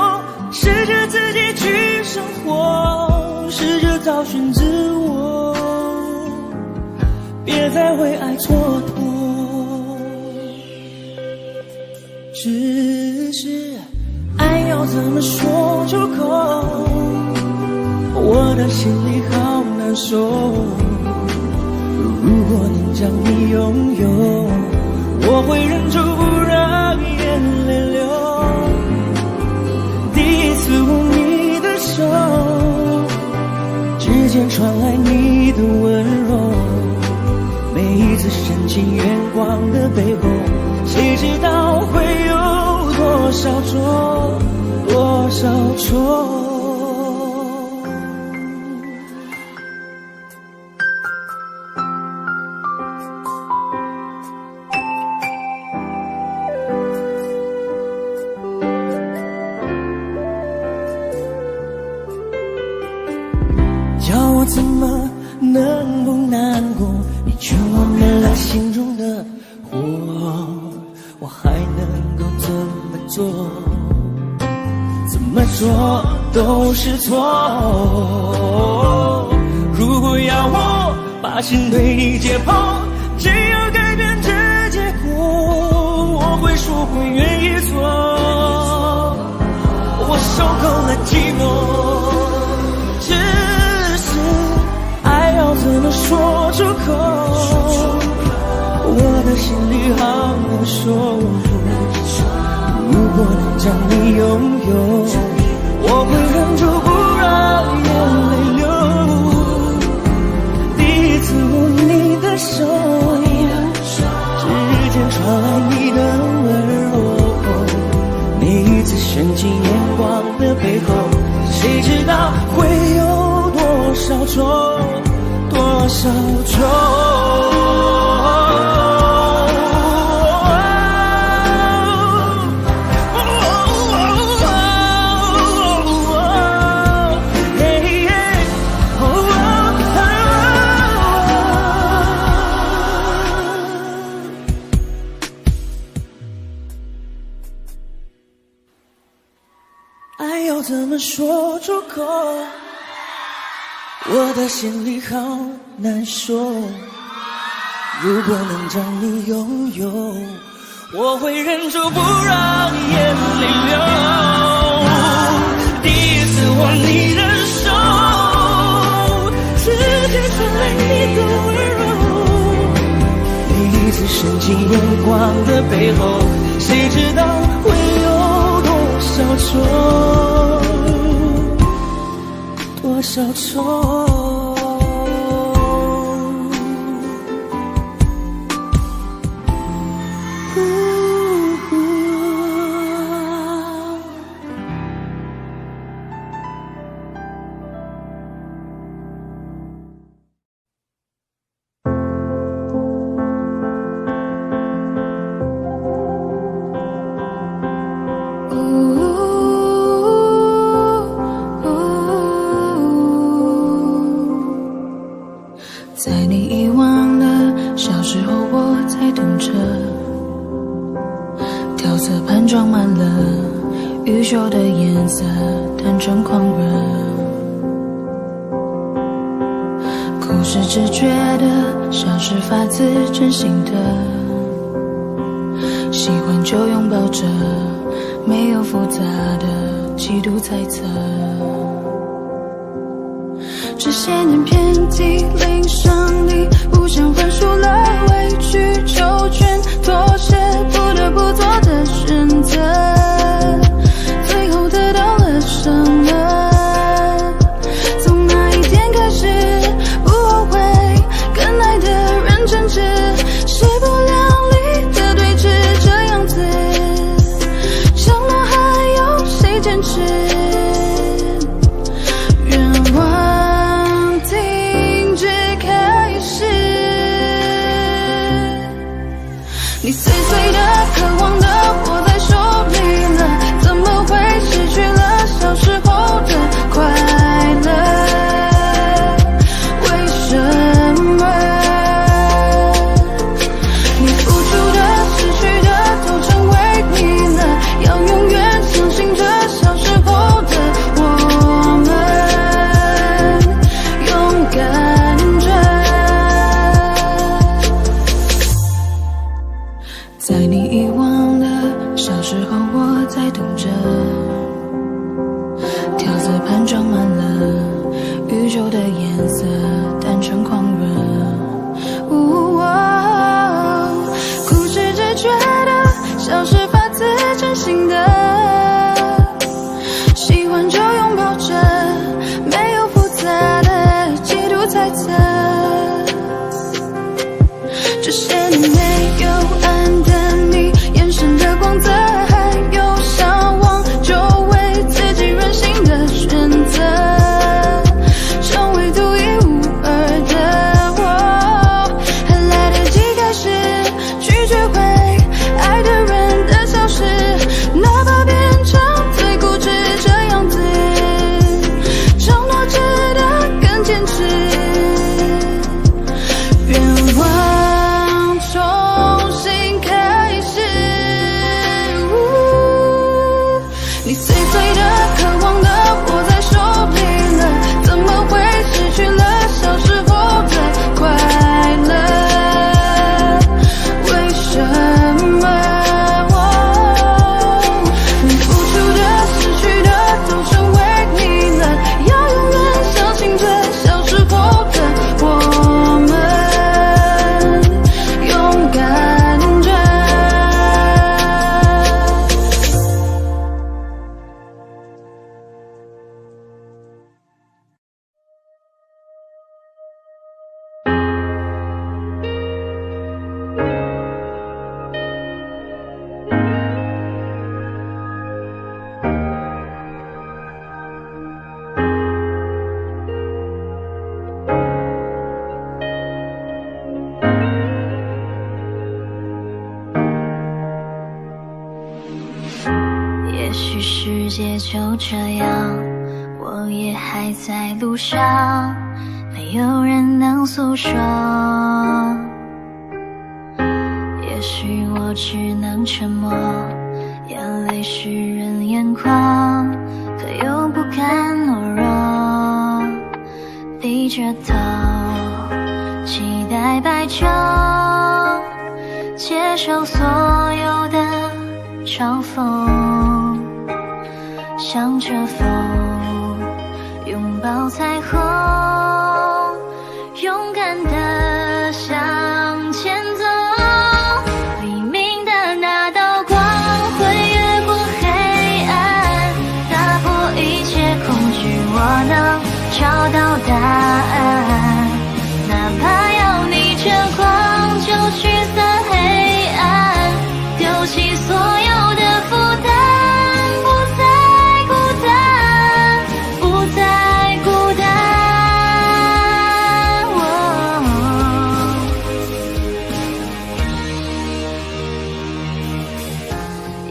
试着自己去生活，试着找寻自我，别再为爱蹉跎。只是爱要怎么说出口，我的心里好难受。如果能将你拥有，我会忍住不让眼泪流。第一次握你的手，指尖传来你的温柔，每一次深情远光的背后，谁知道会有多少错，多少错。叫我怎么能不难过？你劝我灭了心中的火，我还能够怎么做？怎么做都是错。如果要我把心对你解剖，只有改变这结果，我会说会愿意做。我受够了寂寞，只是爱要怎么说出口？我的心里好难受。如果能将你拥有，我会忍住不让眼泪流。第一次握你的手，指尖传来你的温柔，每一次深深情眼光的背后，谁知道会有多少种，多少种。爱要怎么说出口？我的心里好难受。如果能将你拥有，我会忍住不让眼泪流。第一次握你的手，直觉传来你的温柔。第一次深情眼光的背后，谁知道会有多少种，多少种。在你遗忘的小时候，我在等着，调色盘装满了欲秀的颜色，单纯狂热。哭是直觉的，笑是发自真心的，喜欢就拥抱着，没有复杂的嫉妒猜测。这些年遍体鳞伤里，互相分输了，委曲求全，妥协，不得不做的选择，最后得到了什么？从那一天开始，不后悔，更爱的人争执，势不两立的对峙，这样子，承诺还有谁坚持？愿望你碎碎的、渴望的握在手里了，怎么会失去了小时候的快乐？为什么？你付出的、失去的都成为你了，要永远相信着小时候的我们，勇敢着。在你遗忘的小时候，我在等着，调色盘装满了宇宙的颜色，单纯狂热。哭是直觉的，笑是发自真心的，喜欢就拥抱着，没有复杂的嫉妒猜测。这些年没有暗淡你眼神的光泽，还有向往，就为自己任性的选择，成为独一无二的我，还来得及开始拒绝会爱的人的消失，哪怕变成最固执这样子，承诺值得更坚持，愿望中也许世界就这样，我也还在路上，没有人能诉说。也许我只能沉默，眼泪湿润眼眶，可又不敢懦弱，低着头期待白昼，接受所有的嘲讽，向着风拥抱彩虹，勇敢地向前走。黎明的那道光会越过黑暗，打破一切恐惧，我能找到答案。哪怕要逆着光就驱散黑暗，丢弃所有的负担，不再孤单，不再孤单。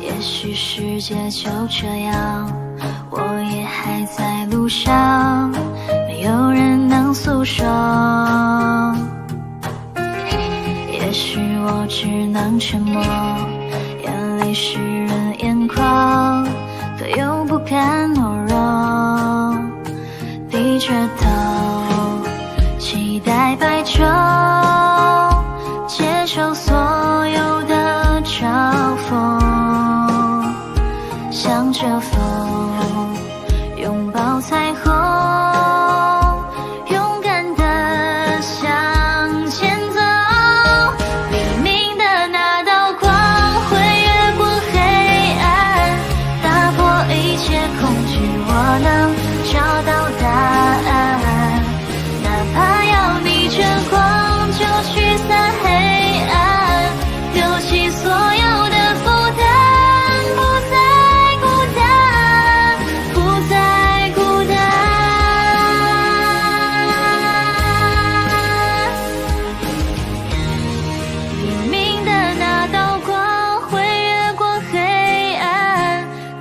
也许世界就这样，我也还在路上，没有人能诉说。也许我只能沉默，眼泪湿润眼眶，可又不敢懦弱，低着头期待白昼，接受所有的嘲讽，向着风拥抱彩虹，勇敢地向前走。黎明的那道光会越过黑暗，打破一切恐惧，我能找到答案。哪怕要逆着光就驱散黑暗，丢弃所有的负担，不再孤单，不再孤单。黎明的那道光会越过黑暗，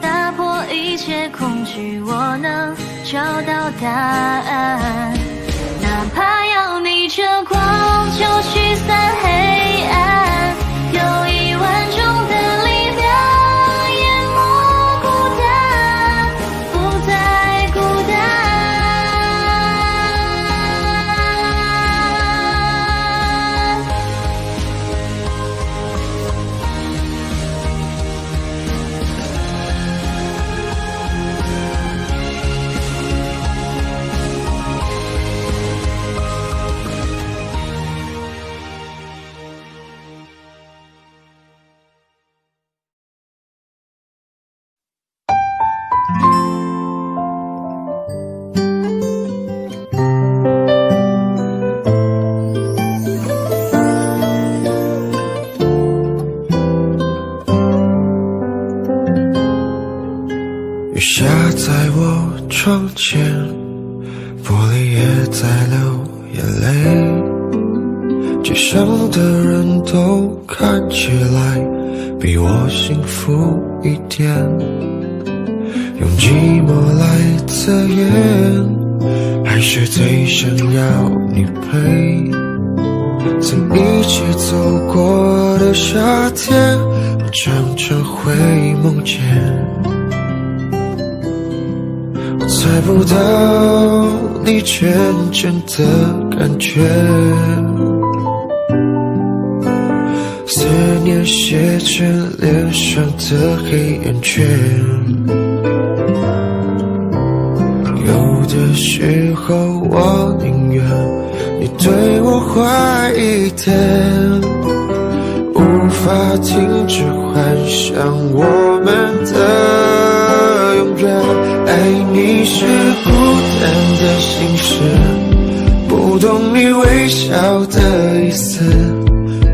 打破一切恐惧，我能找到答案。哪怕要逆着光就驱散黑暗，有1万种的力量淹没孤单，不再孤单。雨下在我窗前，玻璃也在流眼泪，街上的人都看起来比我幸福一点，用寂寞来测验，还是最想要你陪。曾一起走过的夏天，我常常会梦见，我猜不到你真正的感觉，思念写成脸上的黑眼圈，有的时候我宁愿你对我坏一点，无法停止幻想我们的永远。爱你是孤单的心事，不懂你微笑的意思，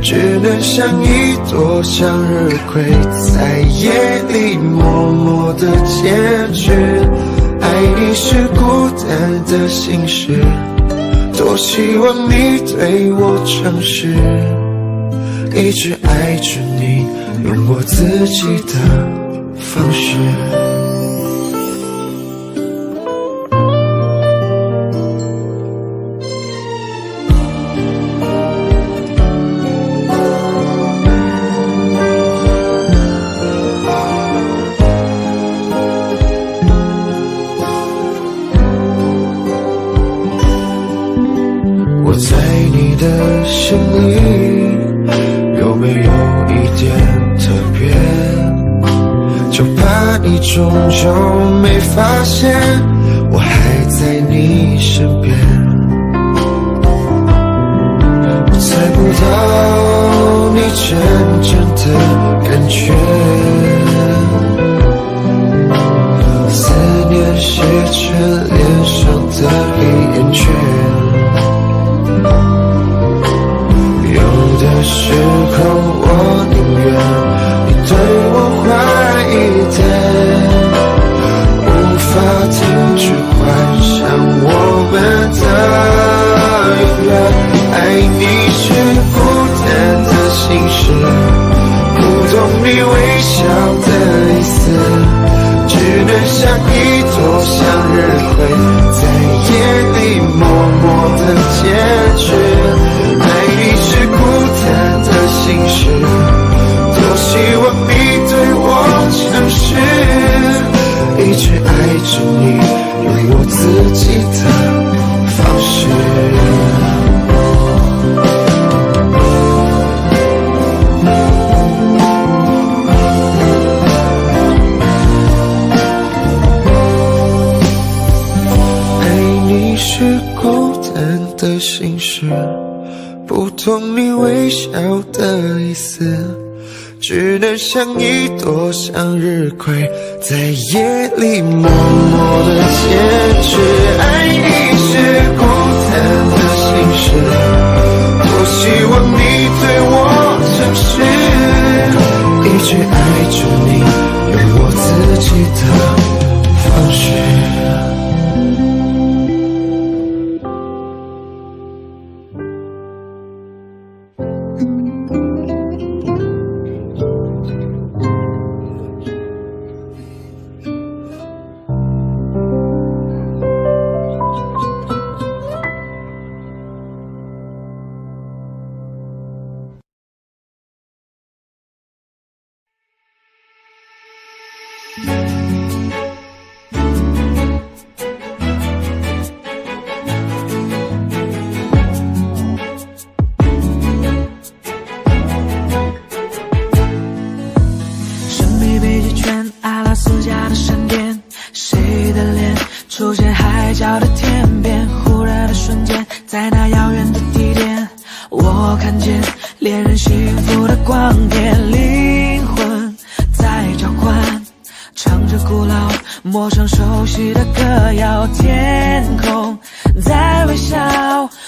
只能像一朵向日葵，在夜里默默地坚持。爱你是孤单的心事，多希望你对我诚实，一直爱着你，用我自己的方式。我在你的心里有没有一点特别？就怕你终究没发现我还在你身边。我猜不到你真正的感觉，思念写成脸上的黑眼圈。有的时候我宁愿你对我坏一点，无法停止幻想我们的永远。爱你是孤单的心事，不懂你微笑的意思，只能像一朵向日葵，在夜里默默的坚持。是孤单的心事，多希望你对我诚实，一直爱着你，用我自己的方式。爱你是孤单的心事，不懂你微笑的意思，只能像一朵向日葵，在夜里默默的坚持。爱你是孤单的心事，多希望你对我诚实，一直爱着你，用我自己的方式。出现海角的天边，忽然的瞬间，在那遥远的地点，我看见恋人幸福的光点，灵魂在召唤，唱着古老陌生熟悉的歌谣，天空在微笑，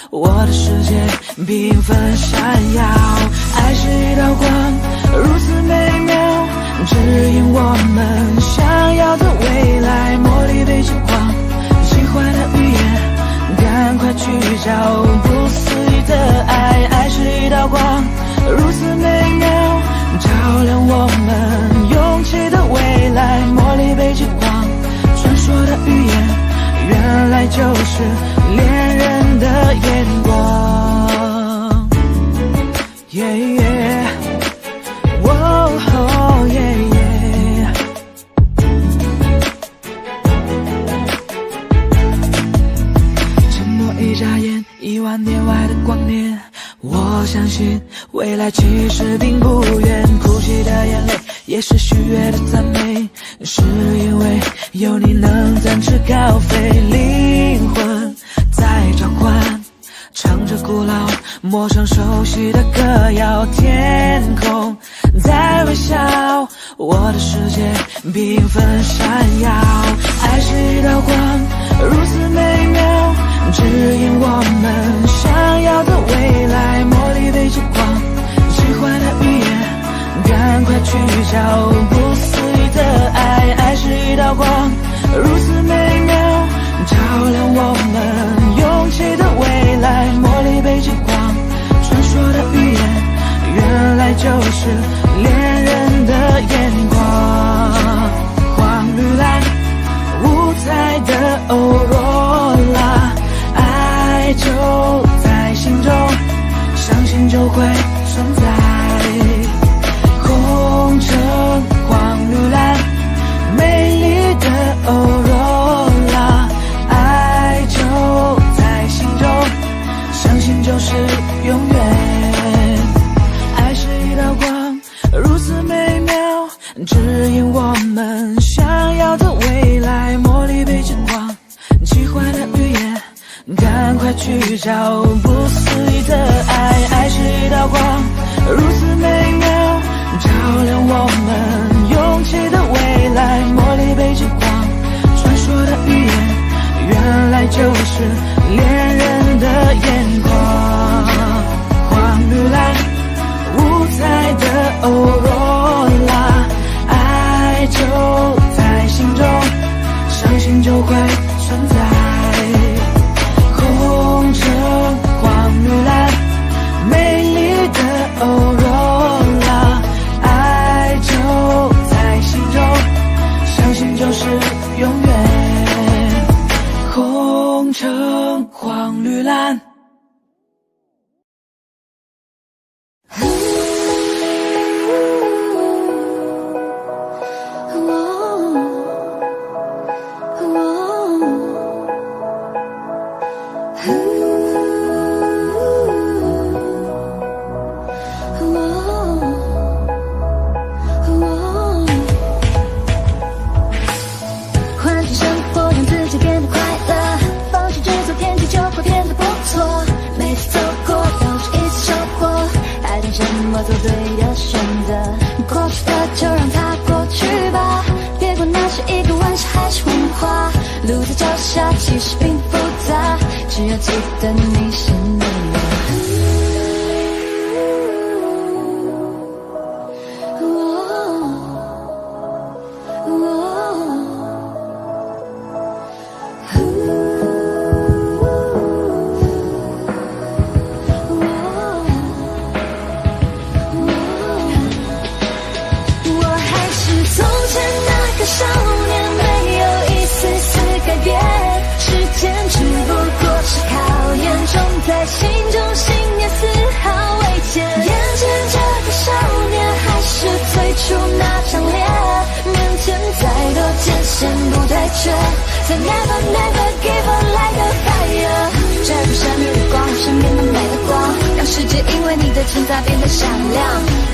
我的世界缤纷闪耀，爱是一道光，如此美妙，指引我们想要的未来，茉莉被金黄，喜欢的语言，赶快去找不思议的爱，爱是一道光，如此美妙，照亮我们勇气的未来，茉莉被金黄，传说的语言，原来就是恋人的眼光。Yeah, yeah. Whoa, oh, yeah, yeah. 沉默一眨眼，10000年外的光年，我相信未来其实并不远，哭泣的眼泪也是喜悦的赞美，是因为有你能展翅高飞，灵魂在召唤，唱着古老陌生熟悉的歌谣，天空在微笑，我的世界缤纷闪耀，爱是一道光，如此美妙，指引我们想要的未来，茉莉被金黄，喜欢的语言，赶快去找不思议的爱，爱是一道光，如此美妙，照亮我们勇气的未来，茉莉被金黄，传说的语言，原来就是恋人的眼光。绿蓝，五彩的欧若拉，爱就在心中，相信就会存在。红橙黄绿蓝，美丽的欧若拉，爱就在心中，相信就是永远。爱是一道光，如此美妙，指引我们想要的未来。茉莉被金光，奇幻的语言，赶快去找不思议的爱。爱是一道光，如此美妙，照亮我们勇气的未来。茉莉被金光，传说的语言，原来就是恋人的眼光。黄绿蓝，五彩的欧若拉，爱就在心中，相信就会存在。红橙黄绿蓝，美丽的欧若拉，爱就在心中，相信就是永远。红橙黄绿蓝。做对的选择，过去的就让它过去吧，别管那是一个玩笑还是谎话。路在脚下其实并不复杂，只要记得你是你少年，没有一丝丝改变，时间只不过是考验，种在心中信念丝毫未减。眼前这个少年还是最初那张脸，面前再多艰险不退却，再 never never give up like a fire。这不是你的光，身边的每个光，让世界因为你的存在变得闪亮。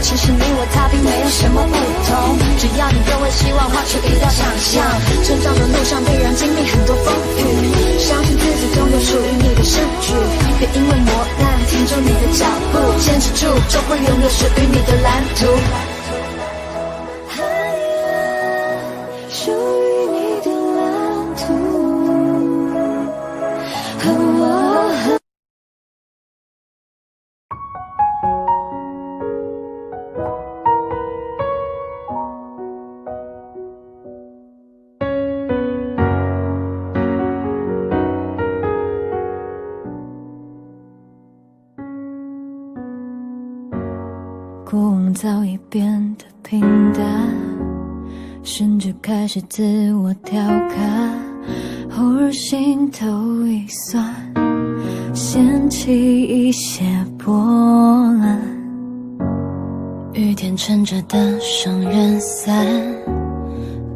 其实你我他并没有什么不同，只要你都为希望画出一道想象。成长的路上必然经历很多风雨，相信自己总有属于你的胜局。别因为磨难停住你的脚步，坚持住，就会拥有属于你的蓝图。属于你的蓝图。过往早已变得平淡，甚至开始自我调侃，偶尔心头一酸，掀起一些波澜。雨天撑着的双人伞，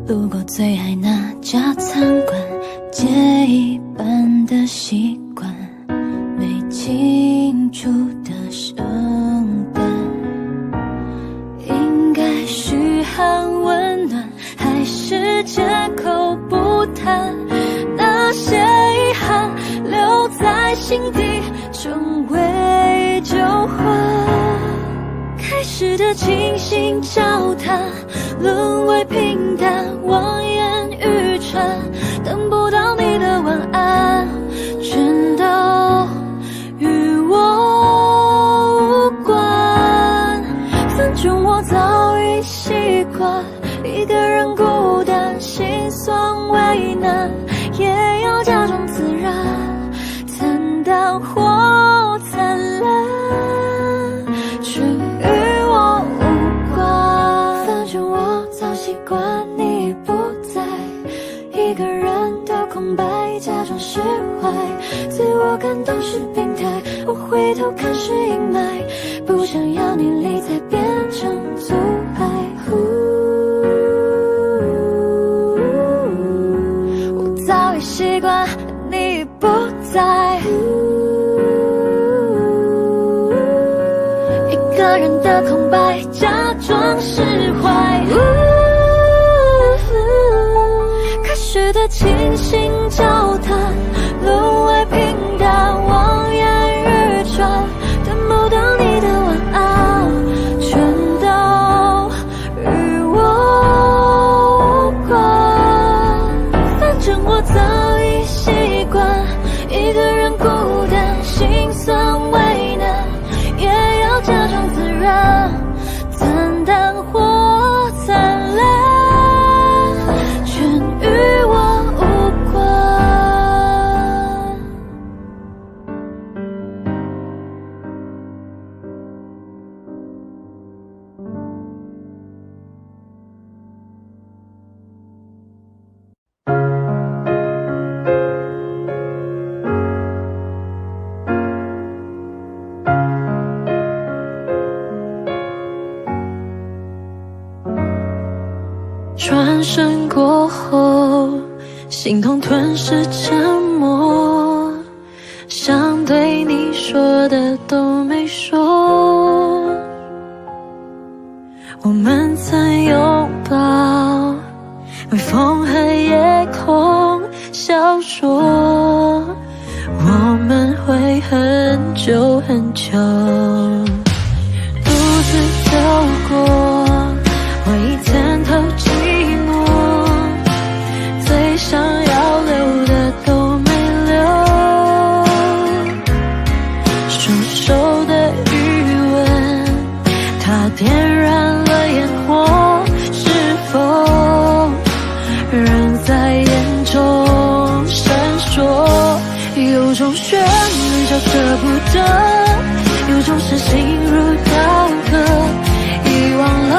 路过最爱那家餐馆，借一半的习惯，没庆祝的圣诞。应该嘘寒问暖，还是借口不谈？那些遗憾留在心底，成为旧患。开始的倾心交谈，沦为平淡，望眼欲穿。等不到你的晚安，全都与我无关。反正我早已习惯一个人孤单，心酸为难，也要假装自然，惨淡或灿烂，却与我无关。反正我早习惯你不在人都是病态，我回头看是阴霾，不想要你离开变成阻碍。我早已习惯你不在，一个人的空白假装释怀。开始的清醒交谈，沦为平淡，望眼欲穿，等不到你的晚安，全都与我无关。反正我早已习惯一个人孤单，心酸为难，也要假装自然，惨淡或灿烂，全与我无关。转身过后，心痛吞噬沉默，想对你说的都没说。我们曾拥抱，微风和夜空小说，我们会很久很久，独自走过回忆参透寂寞，最想要留的都没留，双手的余温，它点燃了烟火，是否仍在眼中闪烁？有种旋律叫舍不得，有种是心如刀割，遗忘了，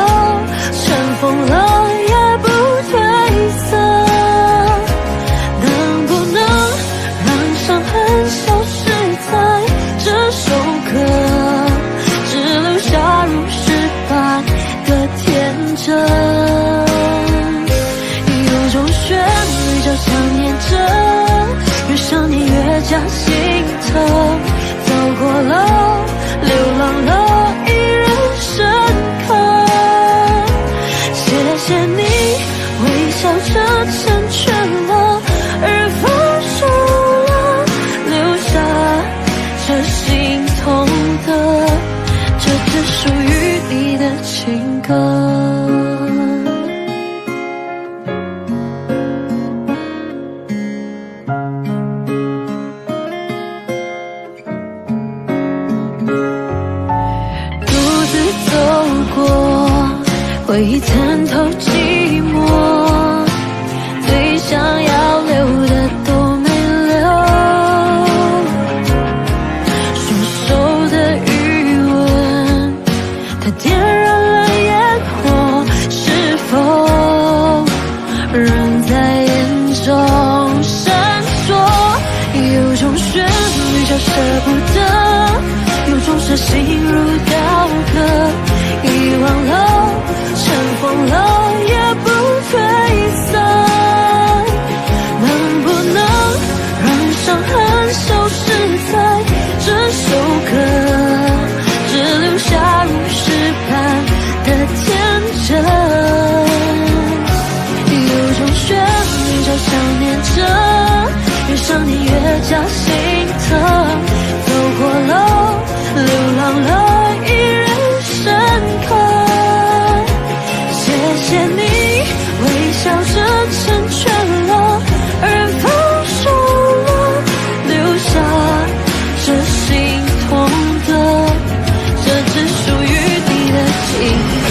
尘封了，也不褪色。能不能让伤痕消失在这首歌，只留下如诗般的天真？有种旋律叫想念着，越想念越加心疼。走过了，流浪了，依然深刻。谢谢你微笑着成全了，而放手了，留下这心痛的，这只属于你的情歌。回忆参透寂寞，最想要留的都没留，双手的余温，它点燃了烟火，是否仍在眼中闪烁？有种旋律叫舍不得，有种是心如刀割，遗忘了，尘封了，也不褪色。能不能让伤痕消失在这首歌，只留下如诗般的天真？有种旋律叫想念着，越想念越加心疼。走过了，流浪了，依然深刻。谢谢你微笑着成全了，而放手了，留下这心痛的，这只属于你的情歌。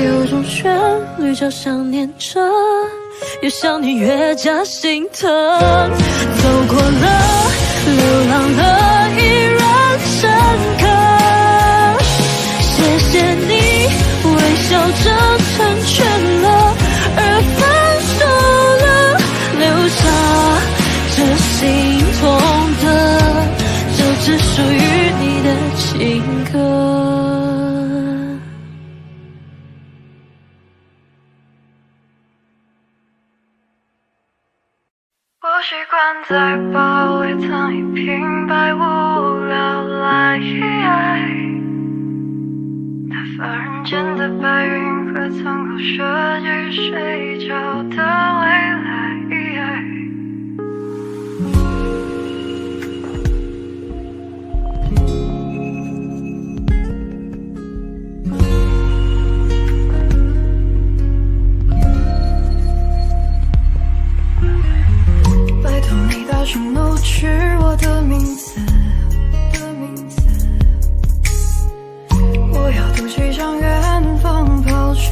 有种旋律叫想念着，越想念越加心疼。走过了，流浪了，依然深刻。习惯在包围藏一瓶百无聊赖，打发人间的白云和苍口设计睡觉的未来。拜托你大声怒斥我的名字，我要赌气向远方跑去。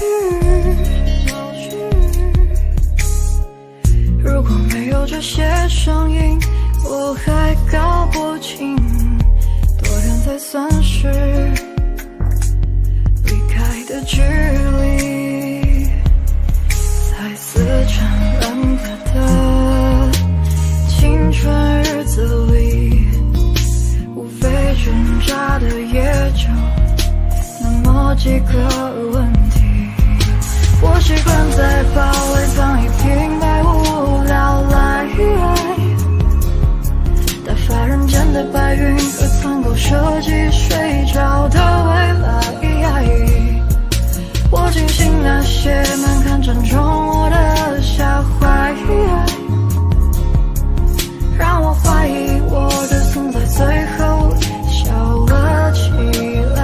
如果没有这些声音，我还搞不清多远才算是离开的距离。在死缠烂打的青春日子里，无非挣扎的也就那么几个问题。我习惯在包围藏一瓶百无聊赖，打发人间的白云和苍狗设计睡着的未来。我庆幸那些门槛正中我的下怀，让我怀疑我的存在最后笑了起来。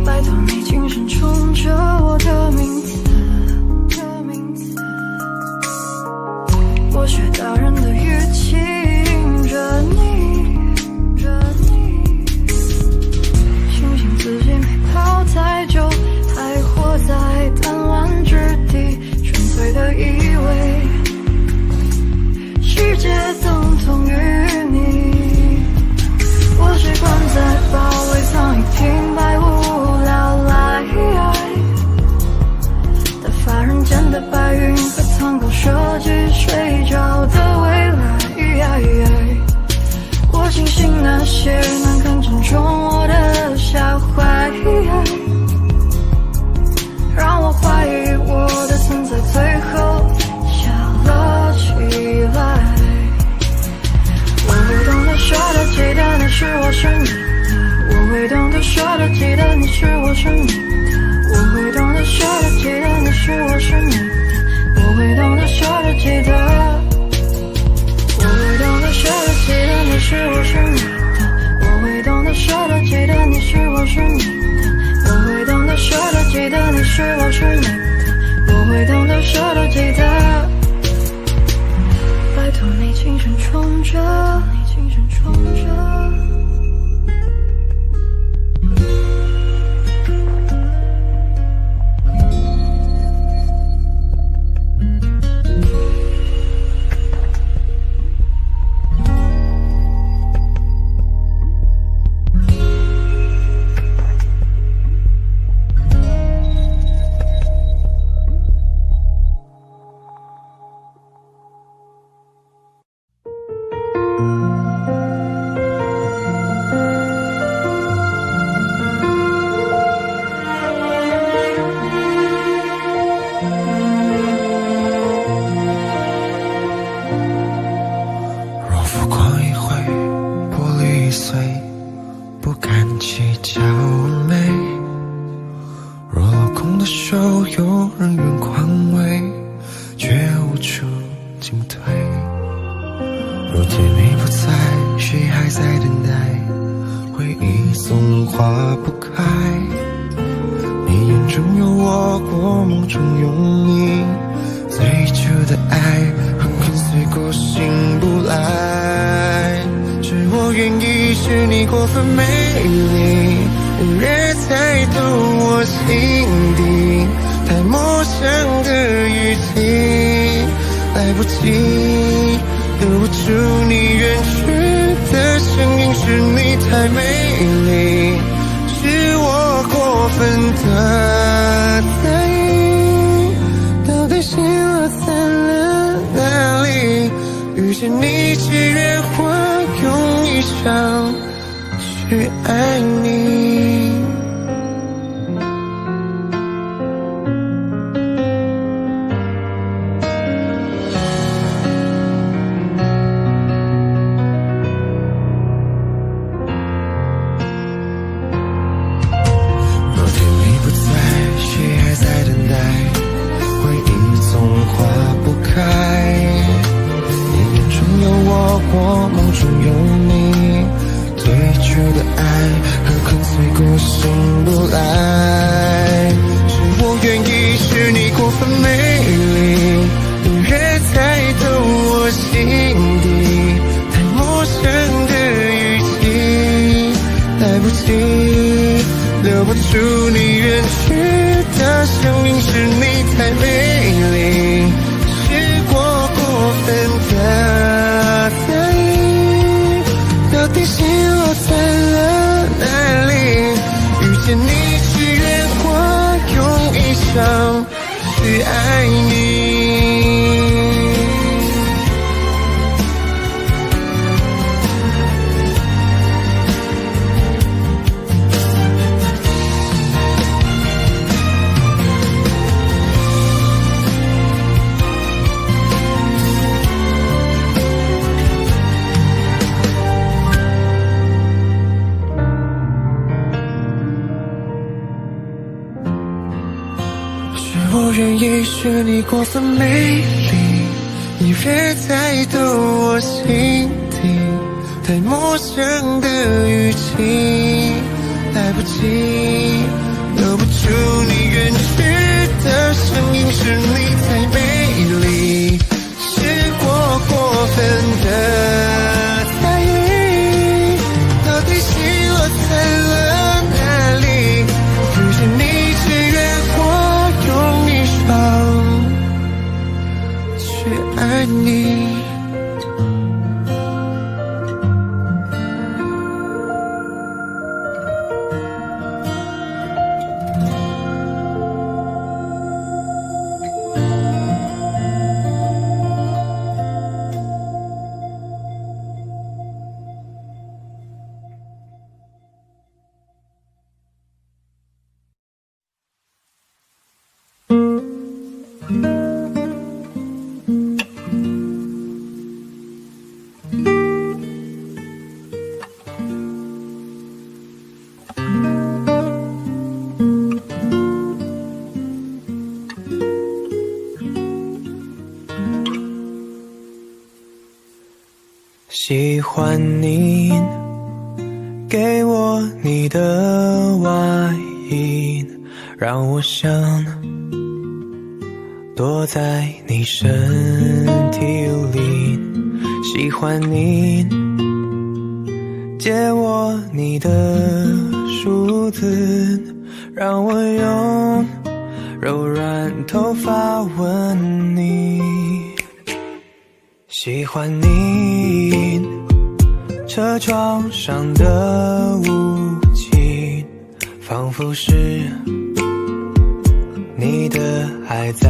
拜托你轻声冲着我的名字，我学大人的语气迎着你，庆幸自己没跑太久，还活在弹丸之地，纯粹的以为世界等同于你。我习惯在包围藏一瓶百无聊赖，打发人间的白云和苍狗设计睡着的未来。我庆幸那些难堪正中我的下怀，让我怀疑我的存在最后笑了起来。我会懂得说的记得你是我是你的，我会懂得说的记得你是我是你的，我会懂得说的记得你是我是你的，我会懂得说的记得，我会懂得说的记得你是我是你的，我会懂得说的记得你是我是你的，我会懂得说的记得你是我是你的，我会懂得说的记得。拜托你轻声冲着，见你，只愿我用一生去爱你。若天你不在，谁还在等待？回忆总化不开，你眼中有我梦中有你，对决的爱何肯随过心不来？是我愿意，是你过分美丽，隐约猜透我心底，太陌生的语气，来不及留不住你远去的声音，是你太美丽，是我过分的在意，到底心落在了哪里？遇见你，只愿我用一生去爱你。我愿意，是你过分美丽，你越猜透我心底，太陌生的语气，来不及留不住你远去的声音，是你太美丽，是我过分的在意，到底心落在了哪里？遇见你，只愿我用一生去爱你。喜欢你给我你的外衣，让我想躲在你身体里。喜欢你借我你的梳子，让我用柔软头发吻你。喜欢你车窗上的雾气，仿佛是你的爱在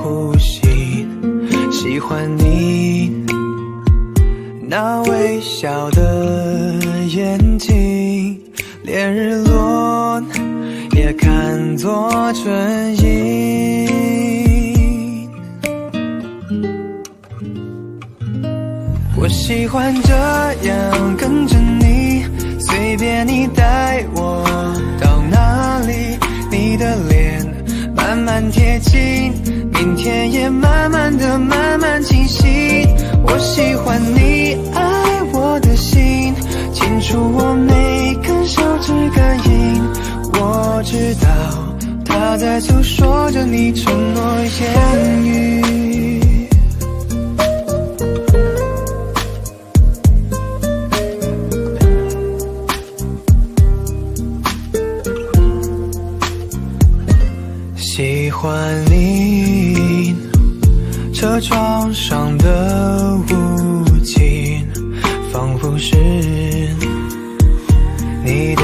呼吸。喜欢你那微笑的眼睛，连日落也看作春意。我喜欢这样跟着你，随便你带我到哪里，你的脸慢慢贴近，明天也慢慢的慢慢清晰。我喜欢你爱我的心，清楚我每根手指感应，我知道它在诉说着你承诺言语。喜欢你车窗上的雾气，仿佛是你的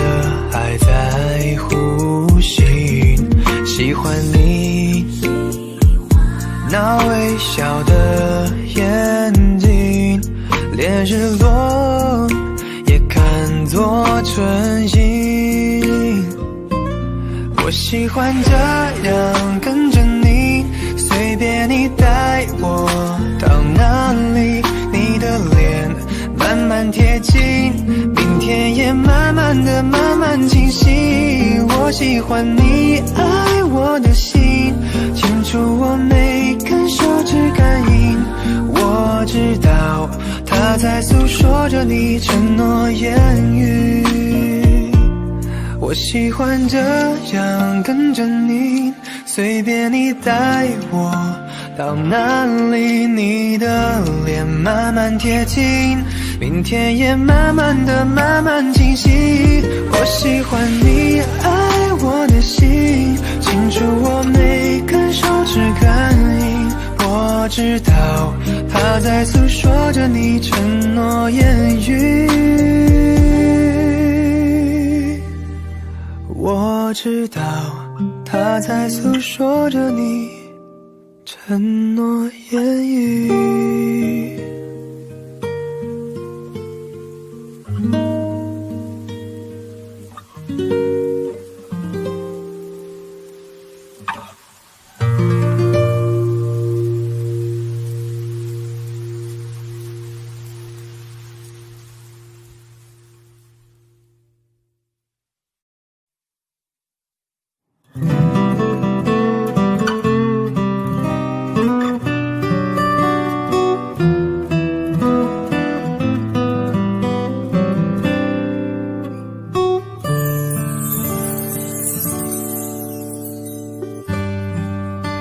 爱在呼吸。喜欢你那微笑的眼睛，日落也看作春阴。我喜欢这样跟着你，随便你带我到哪里，你的脸慢慢贴近，明天也慢慢的慢慢清晰。我喜欢你爱我的心，牵住我每根手指感应，我知道它在诉说着你承诺言语。我喜欢这样跟着你，随便你带我到哪里，你的脸慢慢贴近，明天也慢慢的慢慢清晰。我喜欢你爱我的心，清楚我每根手指感应，我知道它在诉说着你承诺言语。我知道它在诉说着你承诺言语。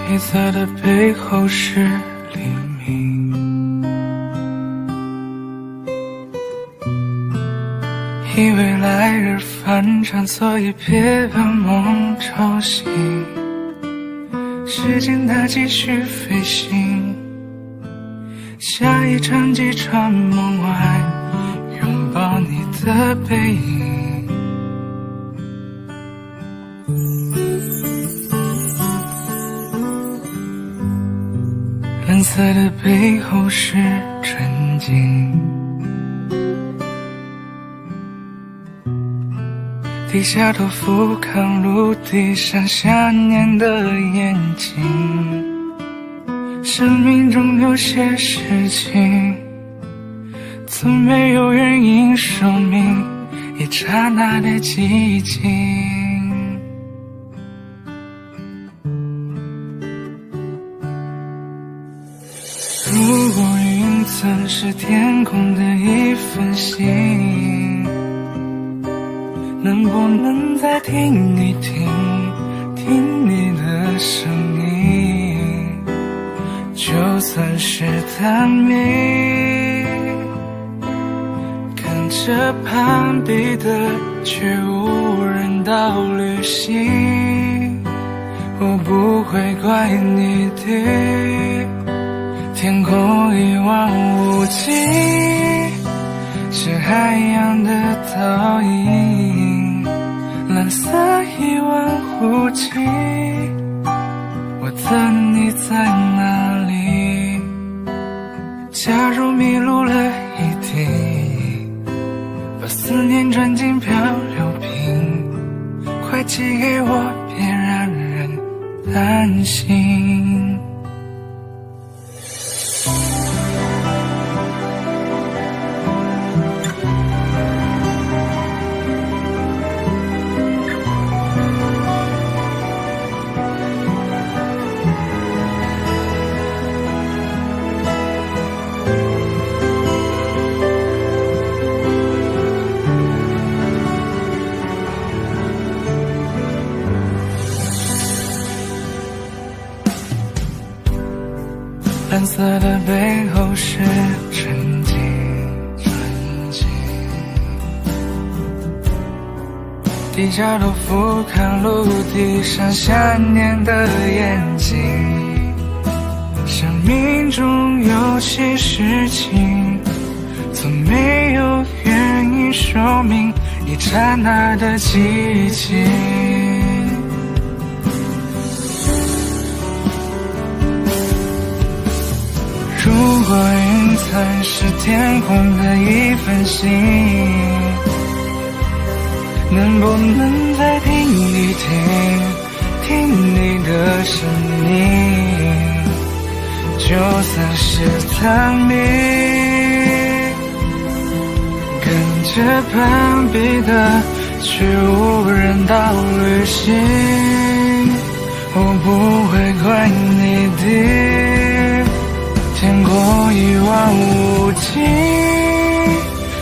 黑色的背后是黎明，因为来日方长，所以别把梦吵醒。时间它继续飞行，下一场几场梦外，拥抱你的背影。蓝色的背后是纯净，低下头俯瞰陆地上想念的眼睛。生命中有些事情，从没有原因说明，一刹那的寂静。如果云层是天空的一份心，能不能再听一听，听你的声音？就算是探秘，看着攀比的却无人道旅行，我不会怪你的。天空一望无际，是海洋的倒影，蓝色一望无际，我等你在哪里？假如迷路了一地，把思念装进漂流瓶，快寄给我，别让人担心。蓝色的背后是纯净，低下头俯瞰陆地上想念的眼睛。生命中有些事情，从没有原因说明，一刹那的寂静。如果云层是天空的一份心，能不能再听一听，听你的声音？就算是藏匿，跟着旁边的去无人岛旅行，我不会怪你的。天空一望无际，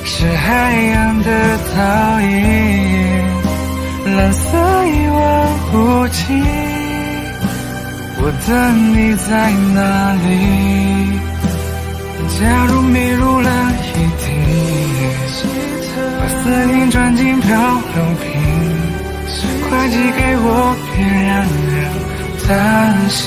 是海洋的倒影，蓝色一望无际，我等你在哪里？假如迷路了一地，把思念装进漂流瓶，快寄给我，别让人担心。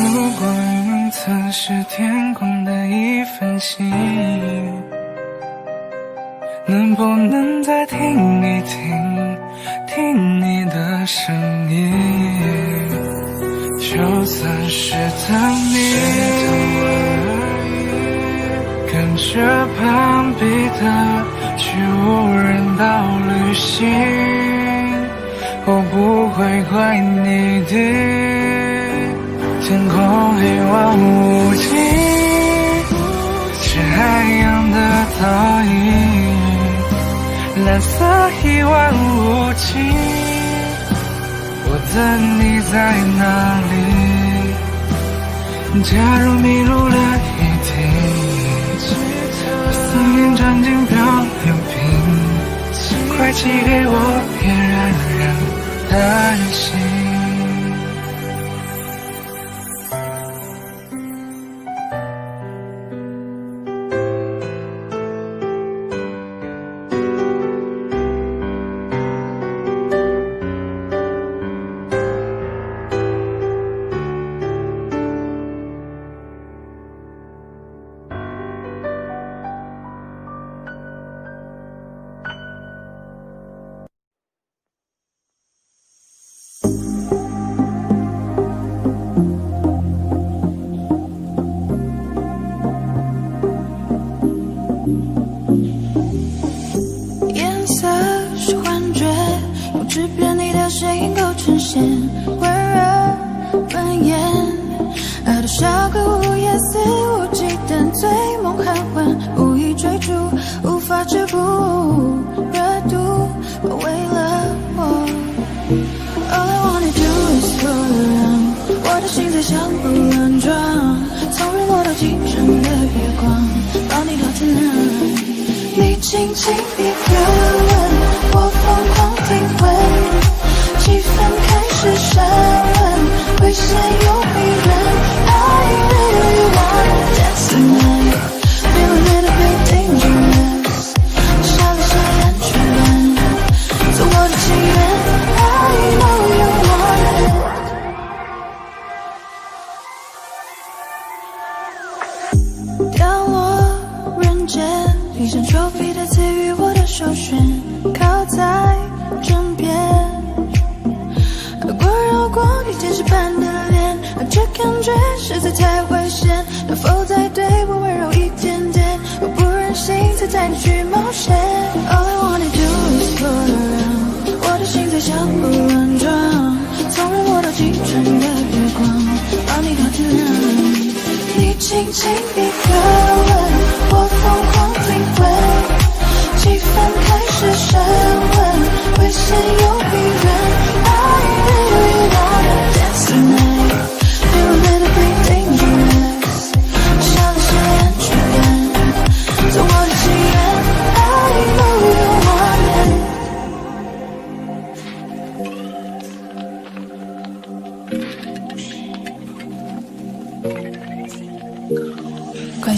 如果云层是天空的一份心，能不能再听一听，听你的声音？就算是等你，跟着旁边的去无人岛旅行，我不会怪你的。天空一望无际，是海洋的倒影，蓝色一望无际，我等你在哪里？假如迷路了一地，把思念装进漂流瓶，快寄给我，别让人担心。关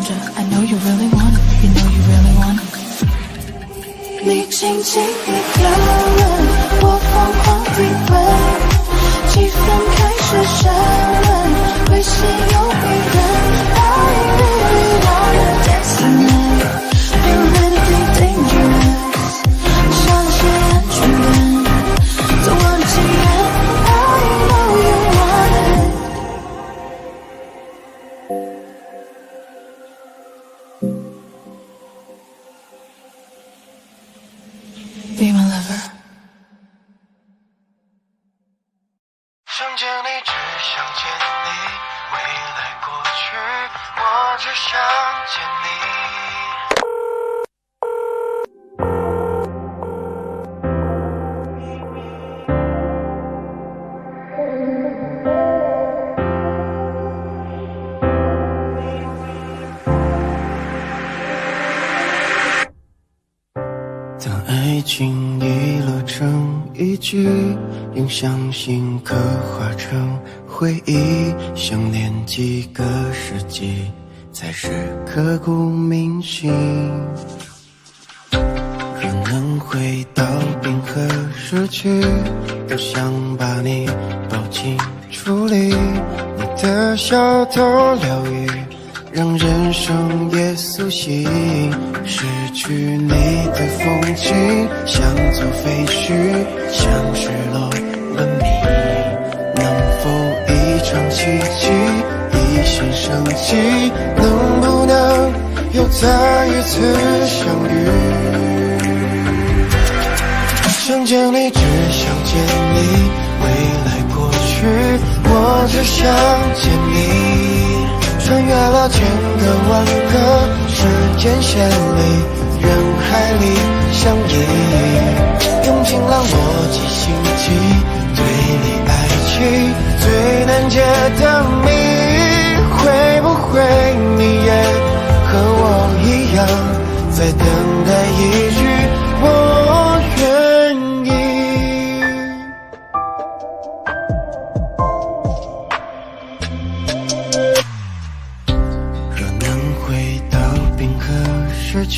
着 I know you really want it, you know you really want it。 你轻轻一个人，我疯狂体会，气氛开始升温，微信有别人 I really wanna dance tonight, are you ready to be dangerous？ 像些安全人，总忘记人 I know you want it。 Be my lover。 想见你，只想见你，未来过去，我只想见你。当爱情遗落成一句，用相信刻画成回忆，想念几个世纪，才是刻骨铭心。若能回到冰河时期，多想把你抱紧处理，你的小偷疗愈，让人生也苏醒。失去你的风景，像座废墟，像失落文明。能否一场奇迹，一线生机？能不能又再一次相遇？想见你，只想见你，未来过去，我只想见你。穿越了千个万个时间线里，人海里相依，用尽了逻辑心机，对你爱情最难解的谜。会不会你也和我一样，在等待一句我愿意？若能回到冰河时期，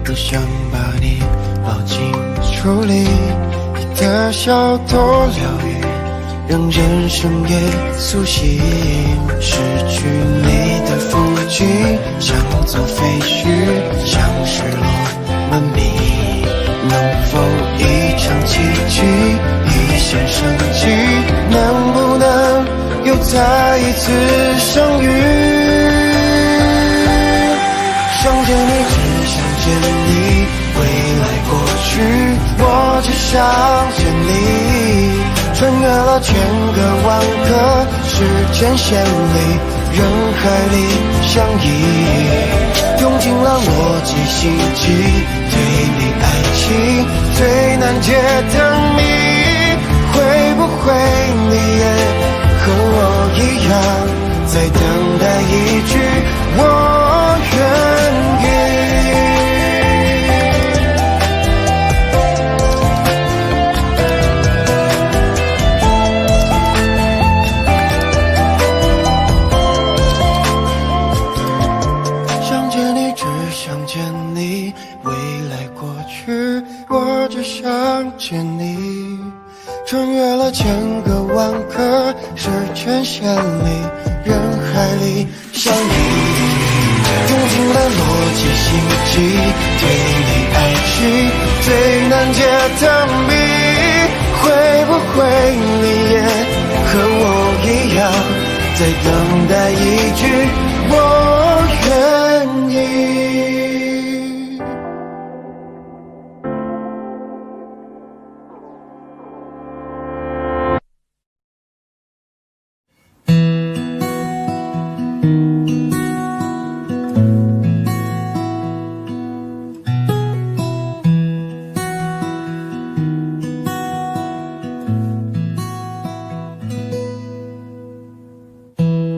多想把你抱紧处理，你的小偷疗愈，让人生也苏醒。失去你的风景，像座废墟，像失落文明。能否一场奇迹，一线生机？能不能又再一次相遇？想见你，只想见你，未来过去，我只想见你。穿越了千个万个时间线里，人海里相依，用尽了逻辑心机，对你爱情最难解的谜。会不会你也和我一样，在等待一句我愿意？想见你，只想见你，未来过去，我只想见你。穿越了千个万个时间线里，人海里相依，用尽了逻辑心机，对你爱情最难解的谜。会不会你也和我一样，在等待一句我愿意？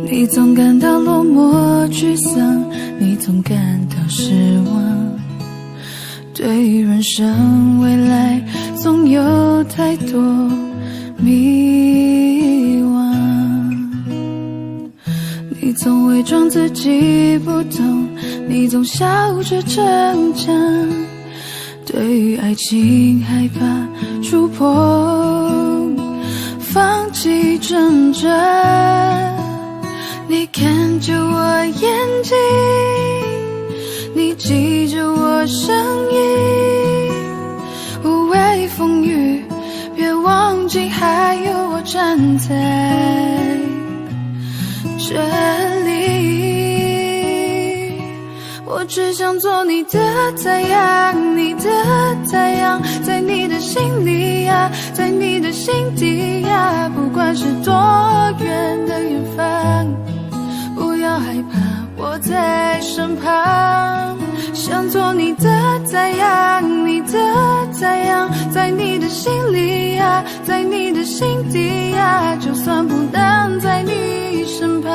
你总感到落寞沮丧，你总感到失望，对于人生未来总有太多迷惘。你总伪装自己不懂，你总笑着逞强，对于爱情害怕触碰，放弃挣扎。你看着我眼睛，你记着我声音，无畏风雨，别忘记还有我站在这里。我只想做你的太阳，你的太阳，在你的心里呀，在你的心底呀，不管是多远的远方，不要害怕，我在身旁。想做你的太阳，你的太阳，在你的心里呀，在你的心底呀，就算不能在你身旁，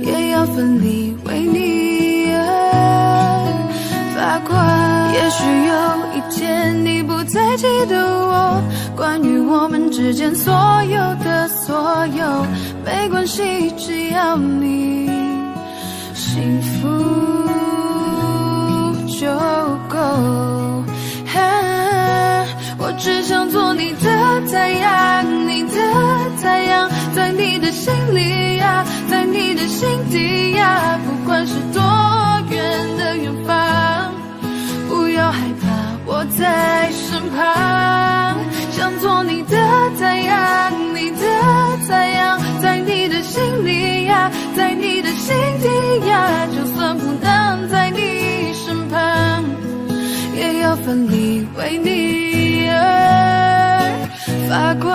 也要奋力为你而发光。也许有一天你不再记得我，关于我们之间所有的所有，没关系，只要你幸福就够。我只想做你的太阳，你的太阳，在你的心里呀，在你的心底呀，不管是多远的远方，不要害怕，我在身旁。想做你的太阳，你的太阳，在你的心里呀，在你的心底呀，就算不能在你身旁，也要奋力为你而发光。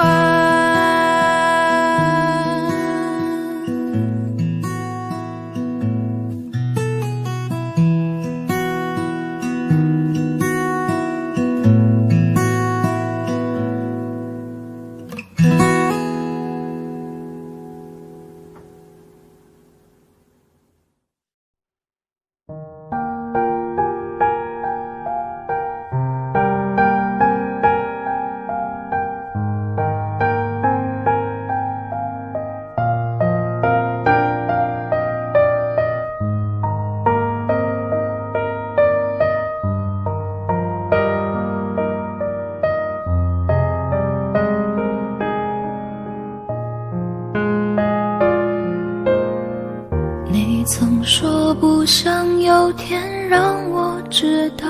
曾说不想有天让我知道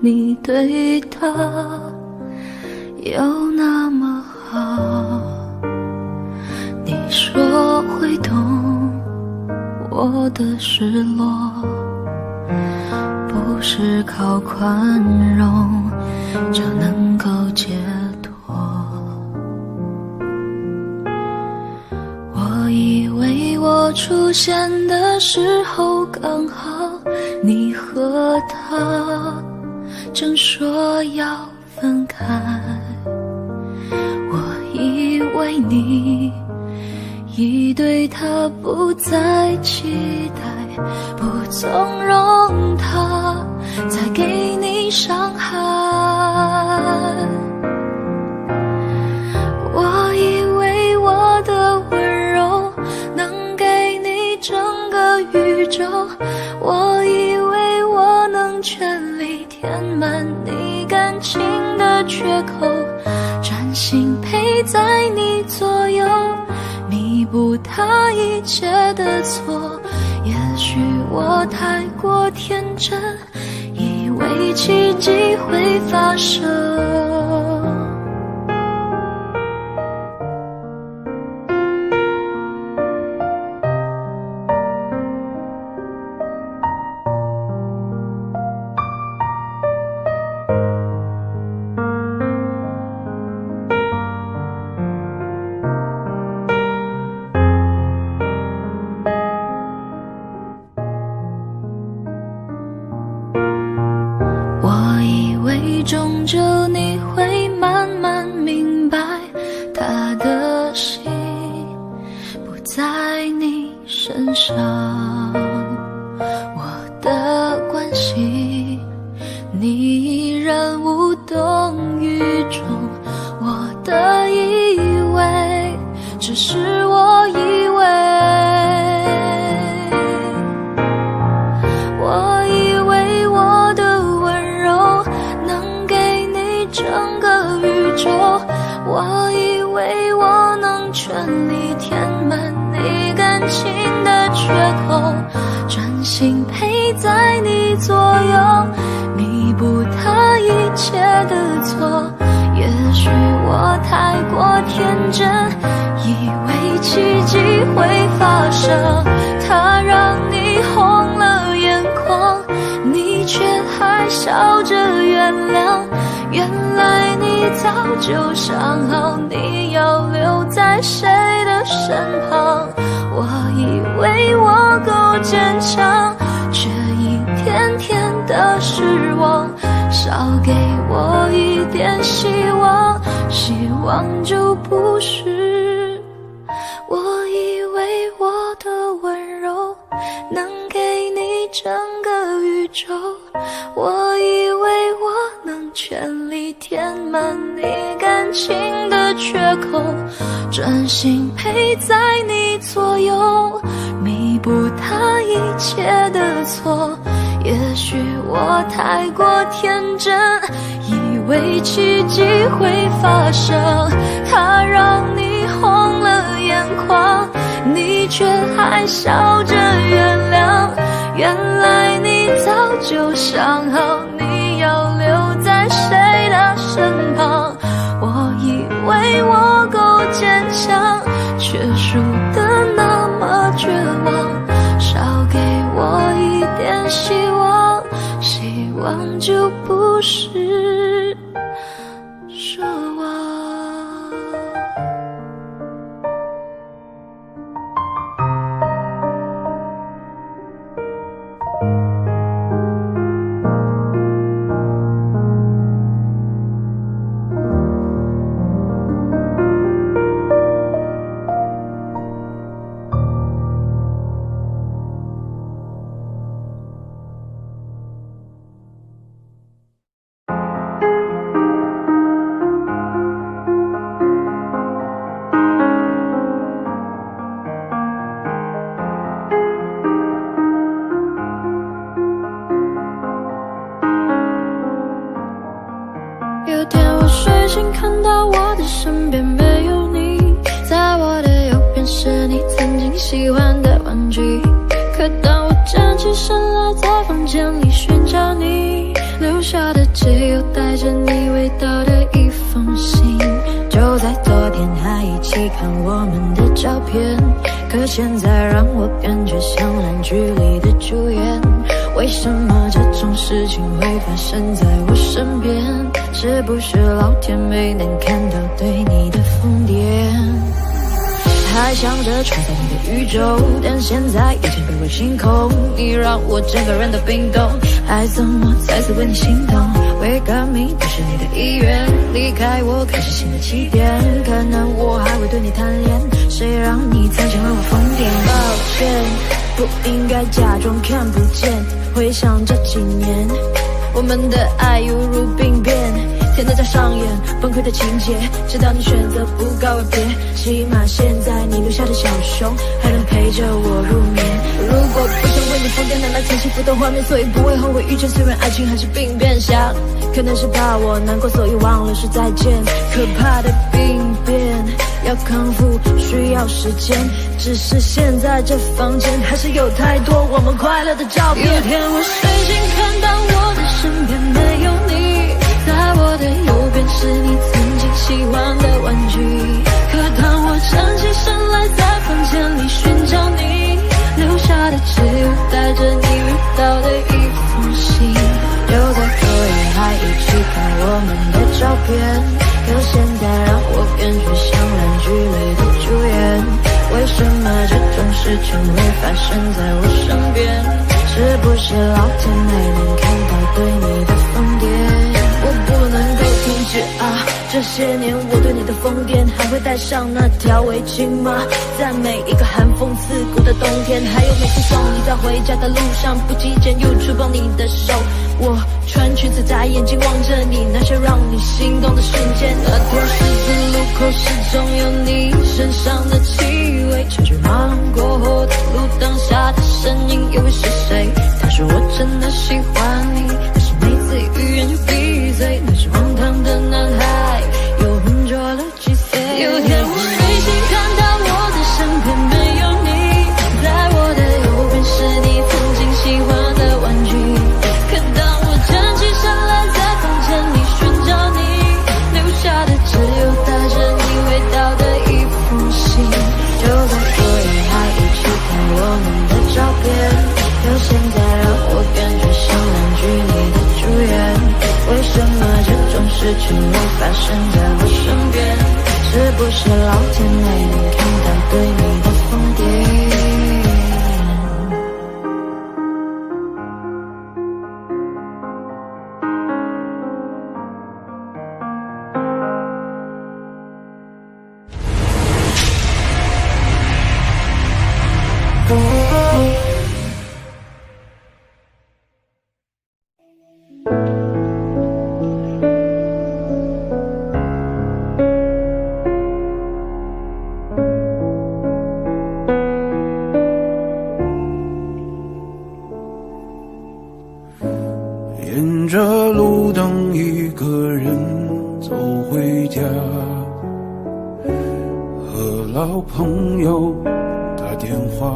你对他有那么好，你说会懂我的失落，不是靠宽容就能够解脱。我以为我出现的时候刚好你和他正说要分开，我以为你已对他不再期待，不纵容他再给你伤害。我以为我的温柔能给你整个宇宙，我以为我能全力填满你感情的缺口，专心陪在你左右，弥补他一切的错。也许我太过天真，以为奇迹会发生。终究你会慢慢明白，他的心不在你身上，我的关系你依然无动于衷，我的以为只是我以为。缺口，专心陪在你左右，弥补他一切的错。也许我太过天真，以为奇迹会发生，它让你红了眼眶，你却还笑着原谅。原来你早就想好你要留在谁的身旁，我以为我够坚强，却一天天的失望，少给我一点希望，希望就不是。我以为我的温柔能给你整个宇宙，我以为我能全力填满你感情的缺口，专心陪在你左右，弥补他一切的错。也许我太过天真，以为奇迹会发生，它让你红了眼眶，你却还笑着原谅。原来你早就想好你要留在谁的身旁，我以为我够坚强，却输得那么绝望，少给我一点希望，希望就不是奢望。有天我睡醒看到我的身边没有你，在我的右边是你曾经喜欢的玩具，可当我站起身来在房间里寻找你留下的，只有带着你味道的一封信。就在昨天还一起看我们的照片，可现在让我感觉像烂剧里的主演。为什么这种事情会发生在我身边？是不是老天没能看到对你的疯癫？还想着创造你的宇宙，但现在已经被我清空。你让我整个人都冰冻，爱怎么再次为你心动？为革命不是你的意愿，离开我开始新的起点。可能我还会对你贪恋，谁让你曾经为我疯癫？抱歉，不应该假装看不见。回想这几年，我们的爱犹如病变，天天在上演崩溃的情节，直到你选择不告而别。起码现在你留下的小熊还能陪着我入眠。如果不想为你疯癫，难来曾幸福的画面，所以不会后悔遇见。虽然爱情还是病变，想可能是怕我难过，所以忘了说再见。可怕的病变要康复需要时间，只是现在这房间还是有太多我们快乐的照片。有天我睡醒看到我的身边没有你，在我的右边是你曾经喜欢的玩具，可当我站起身来在房间里寻找你留下的，只有带着你味道的一封信。就在昨夜还一起看我们的照片，可现在让我感觉像烂剧里的主演。为什么这种事情会发生在我身边？是不是老天没能看到对你的疯癫？我不能够停止啊！这些年我对你的疯癫，还会带上那条围巾吗？在每一个寒风刺骨的冬天，还有每次送你在回家的路上，不经意间又触碰你的手。我穿裙子在眼睛望着你，那些让你心动的瞬间。那条十字路口始终有你身上的气味，车水马龙过后的路灯下的身影又会是谁？他说我真的喜欢你，但是每次语言就闭嘴。那是荒唐的男孩又笨拙了几岁。有天我睡醒看到我的身边没有你，在我的看着路灯，一个人走回家，和老朋友打电话。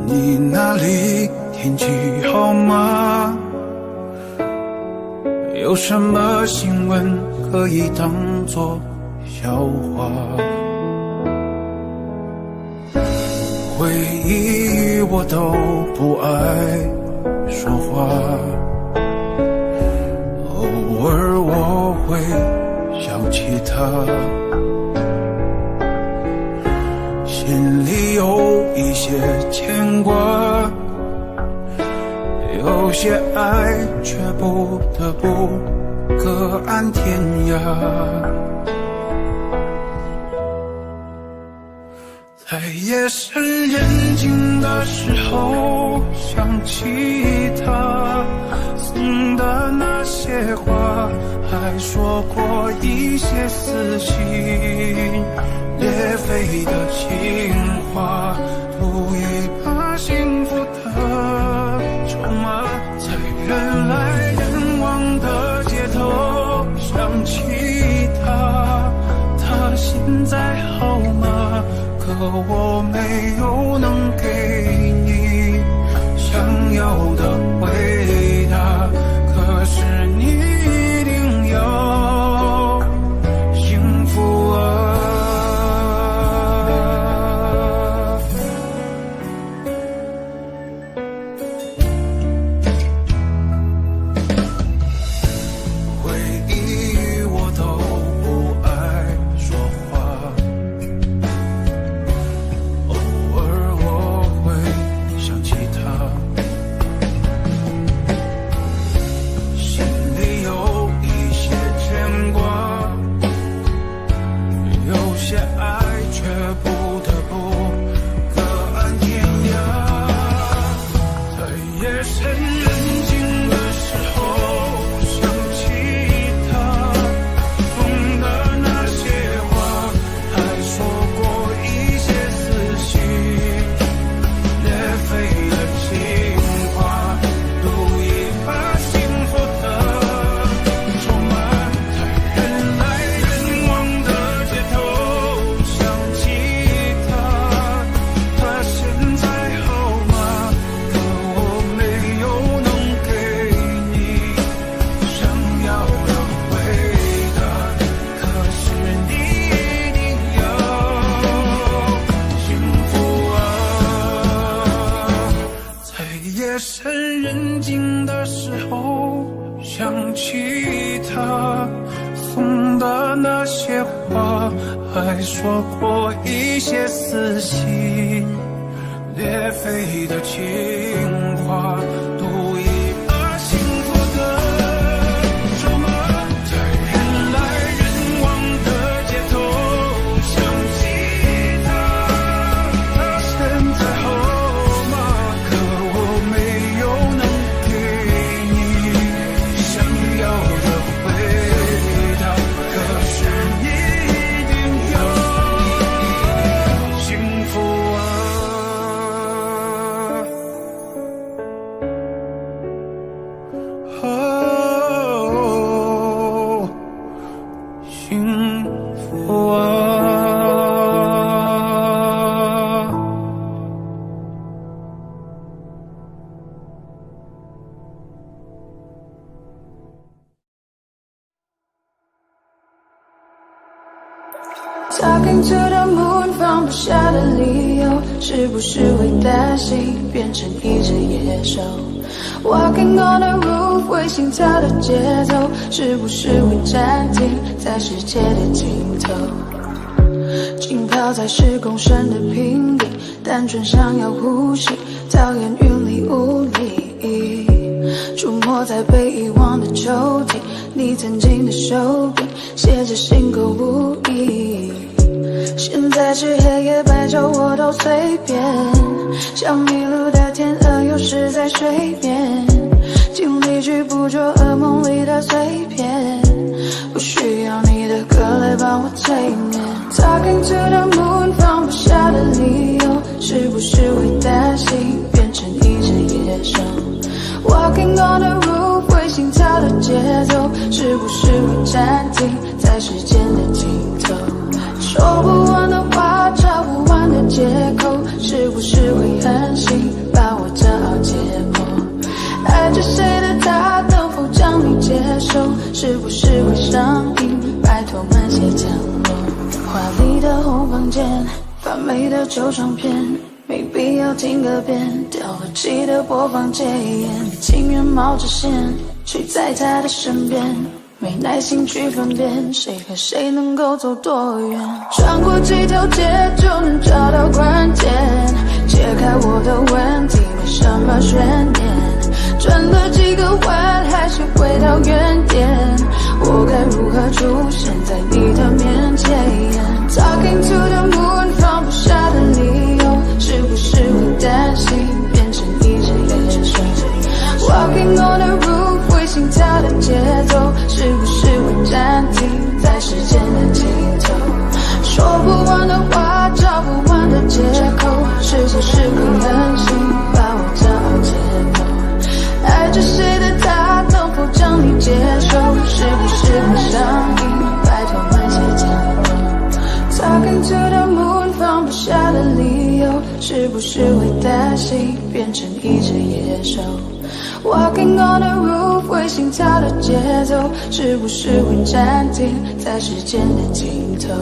你那里天气好吗？有什么新闻可以当作笑话？回忆我都不爱说话，偶尔我会想起他，心里有一些牵挂，有些爱却不得不各安天涯。在夜深人静的时候，想起他送的那些话，还说过一些撕心裂肺的情话，赌一把幸福的筹码，在人来人往的街头想起他，他现在好吗？可我没有能给你想要的回答，可是你一定要幸福啊。回忆我都不爱说话，偶尔我会想起他，心里有一些牵挂，有些爱却不得不各安天涯。在夜深人静的时候，想起他送的那些话，还说过一些撕心裂肺的情话，赌一把幸福的筹码，在人来人往的街头想起他，他现在好吗？可我没有能给你想要的回答，可是你一定要幸福啊。在夜深人静的时候，想起他送的那些话，还说过一些撕心裂肺的情话，赌一把幸福的筹码，在人来人往的街头想起他，他现在好吗？可我没有能给你想要的回答，可是你一定要幸福啊。哦，幸福啊。Talking to the moon 放不下的理由，是不是会担心变成一只野兽 ？Walking on the roof 为心跳的节奏，是不是会暂停在世界的尽头？浸泡在10公升的瓶底，单纯想要呼吸，讨厌云里雾里。出没在被遗忘的抽屉，你曾经的手柄写着心口不一。现在是黑夜白昼我都随便，像迷路的天鹅有时在水边，尽力去捕捉噩梦里的碎片，不需要你的歌来帮我催眠。Talking to the moon 放不下的理由，是不是会担心变成一只野兽？暂停在时间的尽头。说不完的话，找不完的借口，是不是会狠心把我骄傲解剖？爱着谁的他能否将你接受？是不是会上瘾？拜托慢些降落。华丽的红房间，发霉的旧唱片，没必要听个遍。掉了漆的播放戒烟，情愿冒着险睡在他的身边，没耐心去分辨谁和谁能够走多远。穿过几条街就能找到关键，解开我的问题没什么悬念，转了几个弯还是回到原点，我该如何出现在你的面前？ Talking to the moon 放不下的理由，是不是会担心变成一只野兽？ Walking on the roof 会心跳的节奏，是不是会暂停在时间的尽头？说不完的话，找不完的借口，是不是会狠心把我骄傲解剖？爱着谁的他能否将你接受？是不是会上瘾？拜托慢些降落。Talking to the moon 放不下的理由，是不是会担心变成一只野兽？ Walking on the roof 会心跳的节奏，是不是会暂停在时间的尽头？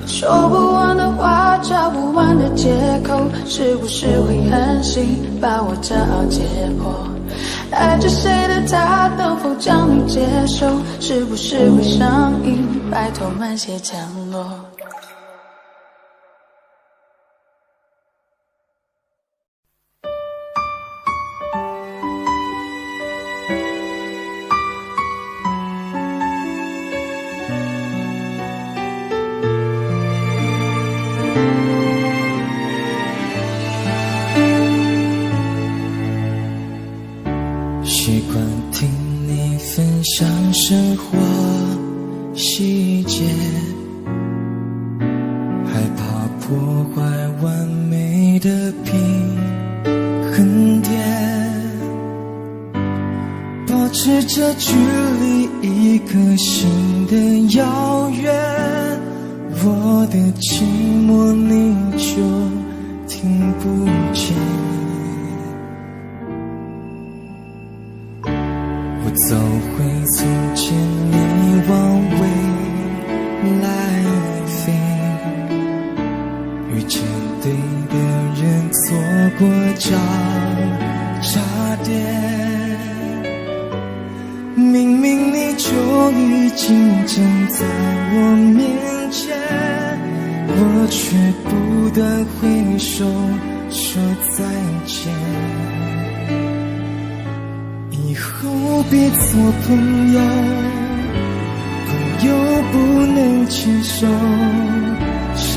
说不完的话，找不完的借口，是不是会狠心把我骄傲解剖？爱着谁的他能否将你接受？是不是会上瘾？拜托慢些降落。 习惯听你分享生活细节，害怕破坏完美的平衡点，保持着距离一颗心的遥远，我的寂寞你就听不见。 我走回从前，你往未来飞，遇见对的人，错过交叉点。明明你就已经站在我面前，我却不断挥手说再见。 以后别做朋友，朋友不能牵手，想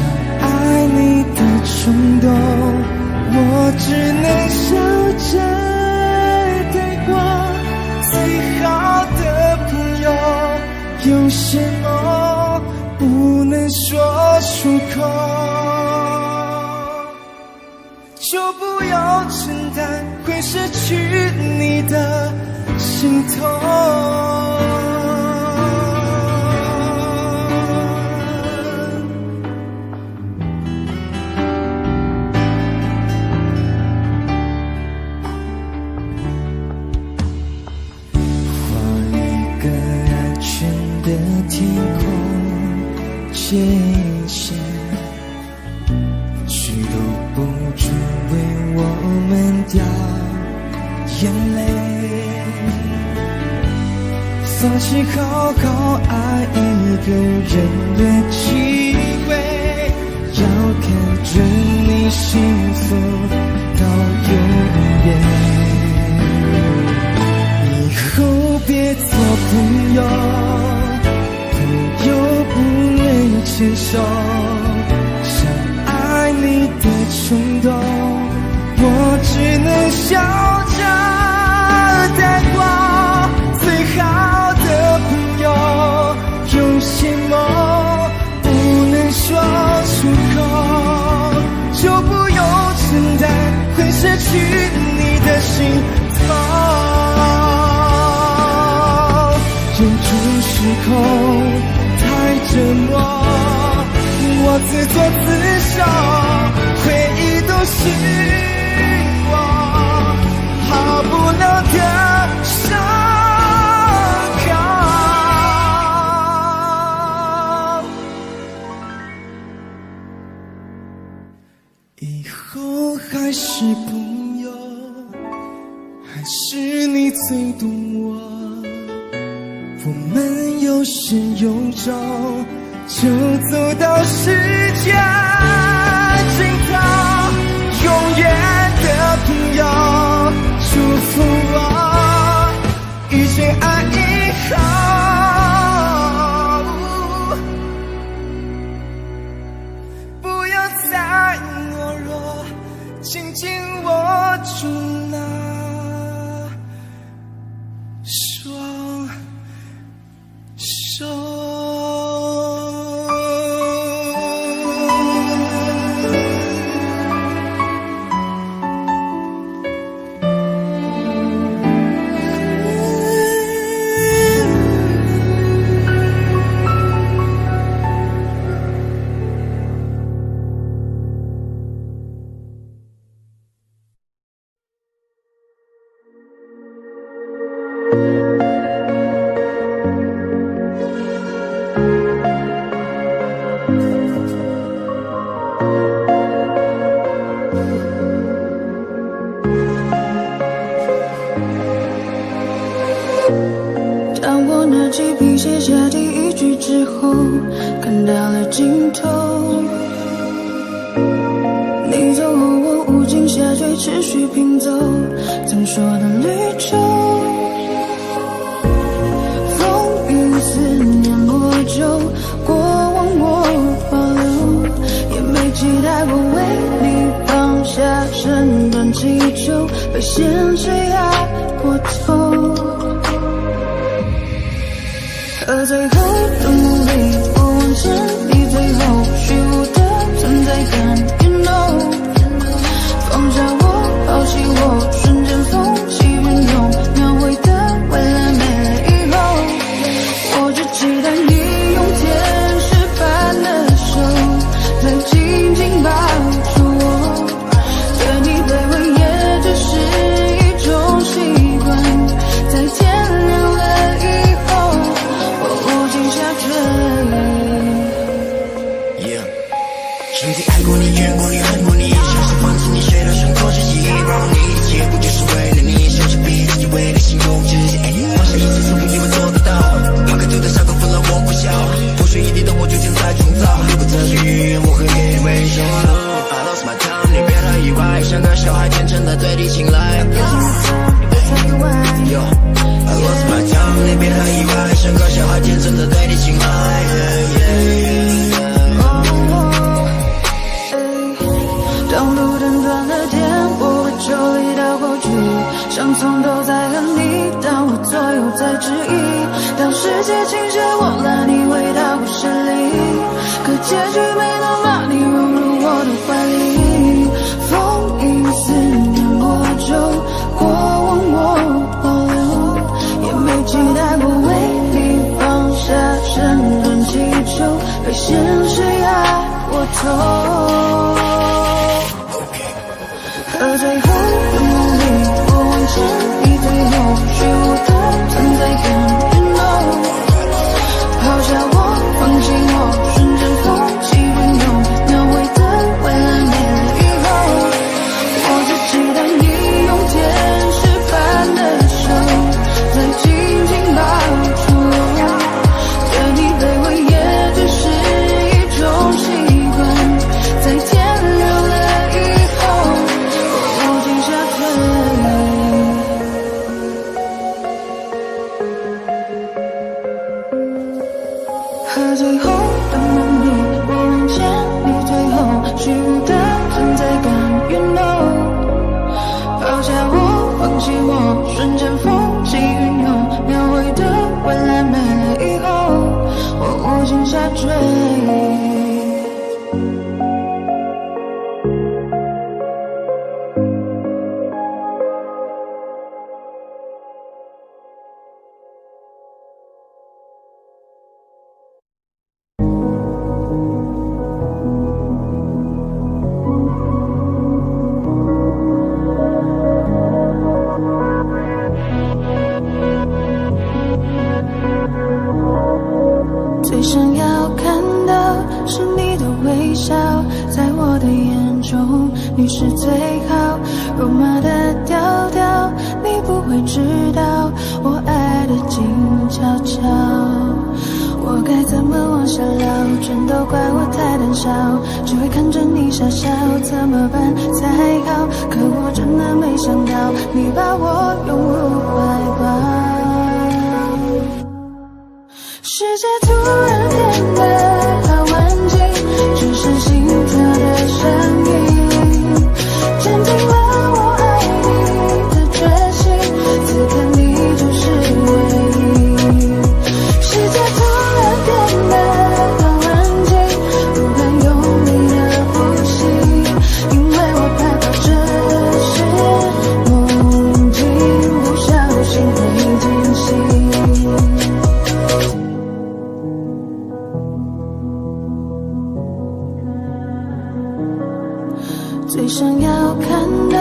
爱你的冲动，我只能笑着带过。最好的朋友，有些梦不能说出口，就不要承担会失去你的心痛。画一个安全的天空界限。 谁都不准为我们掉眼泪，放弃好好爱一个人的机会，要看着你幸福到永远。以后别做朋友，朋友不能牵手。 爱你的冲动，我只能笑着带过。最好的朋友，有些梦不能说出口，就不用承担会失去你的心痛。忍住失控。自作自受，回忆都是我好不了的伤口。以后还是朋友，还是你最懂我，我们有始有终，就走到世界尽头。永远的朋友，祝福我遇见爱以后，不要再懦弱，紧紧握住那双手。当我拿起笔写下第一句之后，看到了尽头。你走后，我无尽下坠，持续拼凑曾说的旅程。风雨思念魔咒，过往我保留，也没期待过为你放下身段祈求，被现实压过头。而最后的努力，我往前，你最后虚无的存在感 ，You know， 放下我，抛弃我，瞬间风起云涌，描绘的未来没了以后，我只期待你用天使般的手，再紧紧抱住我，对你卑微也只是一种习惯，在天亮了以后。无尽下坠。曾经爱过你，怨过你，恨过你，像是放弃你，谁都想做自己，包容你的一切，不就是为了你？像是逼自己为了幸福，自己放下一切说不定会做得到。抛开旧的伤口，分了我不笑，不需一地的我就将再创造。如果这是预言，我会给你微笑。I lost my time， 你别太意外，像个小孩天真的对你青睐。Yo， I lost my time， 你别太意外，像个小孩天真的对你青睐。当路灯断了电，我会抽离到过去，像从头在和你，当我左右在质疑，当世界倾斜我拉你回到故事里，可结局没能把你融入我的怀里。风雨思念魔咒，过往我保留，也没期待过为你放下身段祈求，被现实压过头。而最后的努力，我往前，你最后虚无的存在感 ，You know， 抛下我，放弃我，瞬间风起云涌，描绘的未来没了以后，我只期待你用天使般的手，再紧紧抱住我，对你卑微也只是一种习惯，在天亮了以后。无尽下坠，和最后的努力，我往前，你最后虚无的存在感 ，You know， 抛下我，放弃我，瞬间风起云涌，描绘的未来没了以后，我无尽下坠。全都怪我太胆小，只会看着你笑笑，怎么办才好？可我真的没想到，你把我拥入怀抱。世界突然变得好安静，只剩心跳的声音，坚定了我爱你的决心，此刻你就是唯一。世界突然变得好安静，不敢用力的呼吸，因为我害怕这是梦境，不小心会惊醒。最想要看到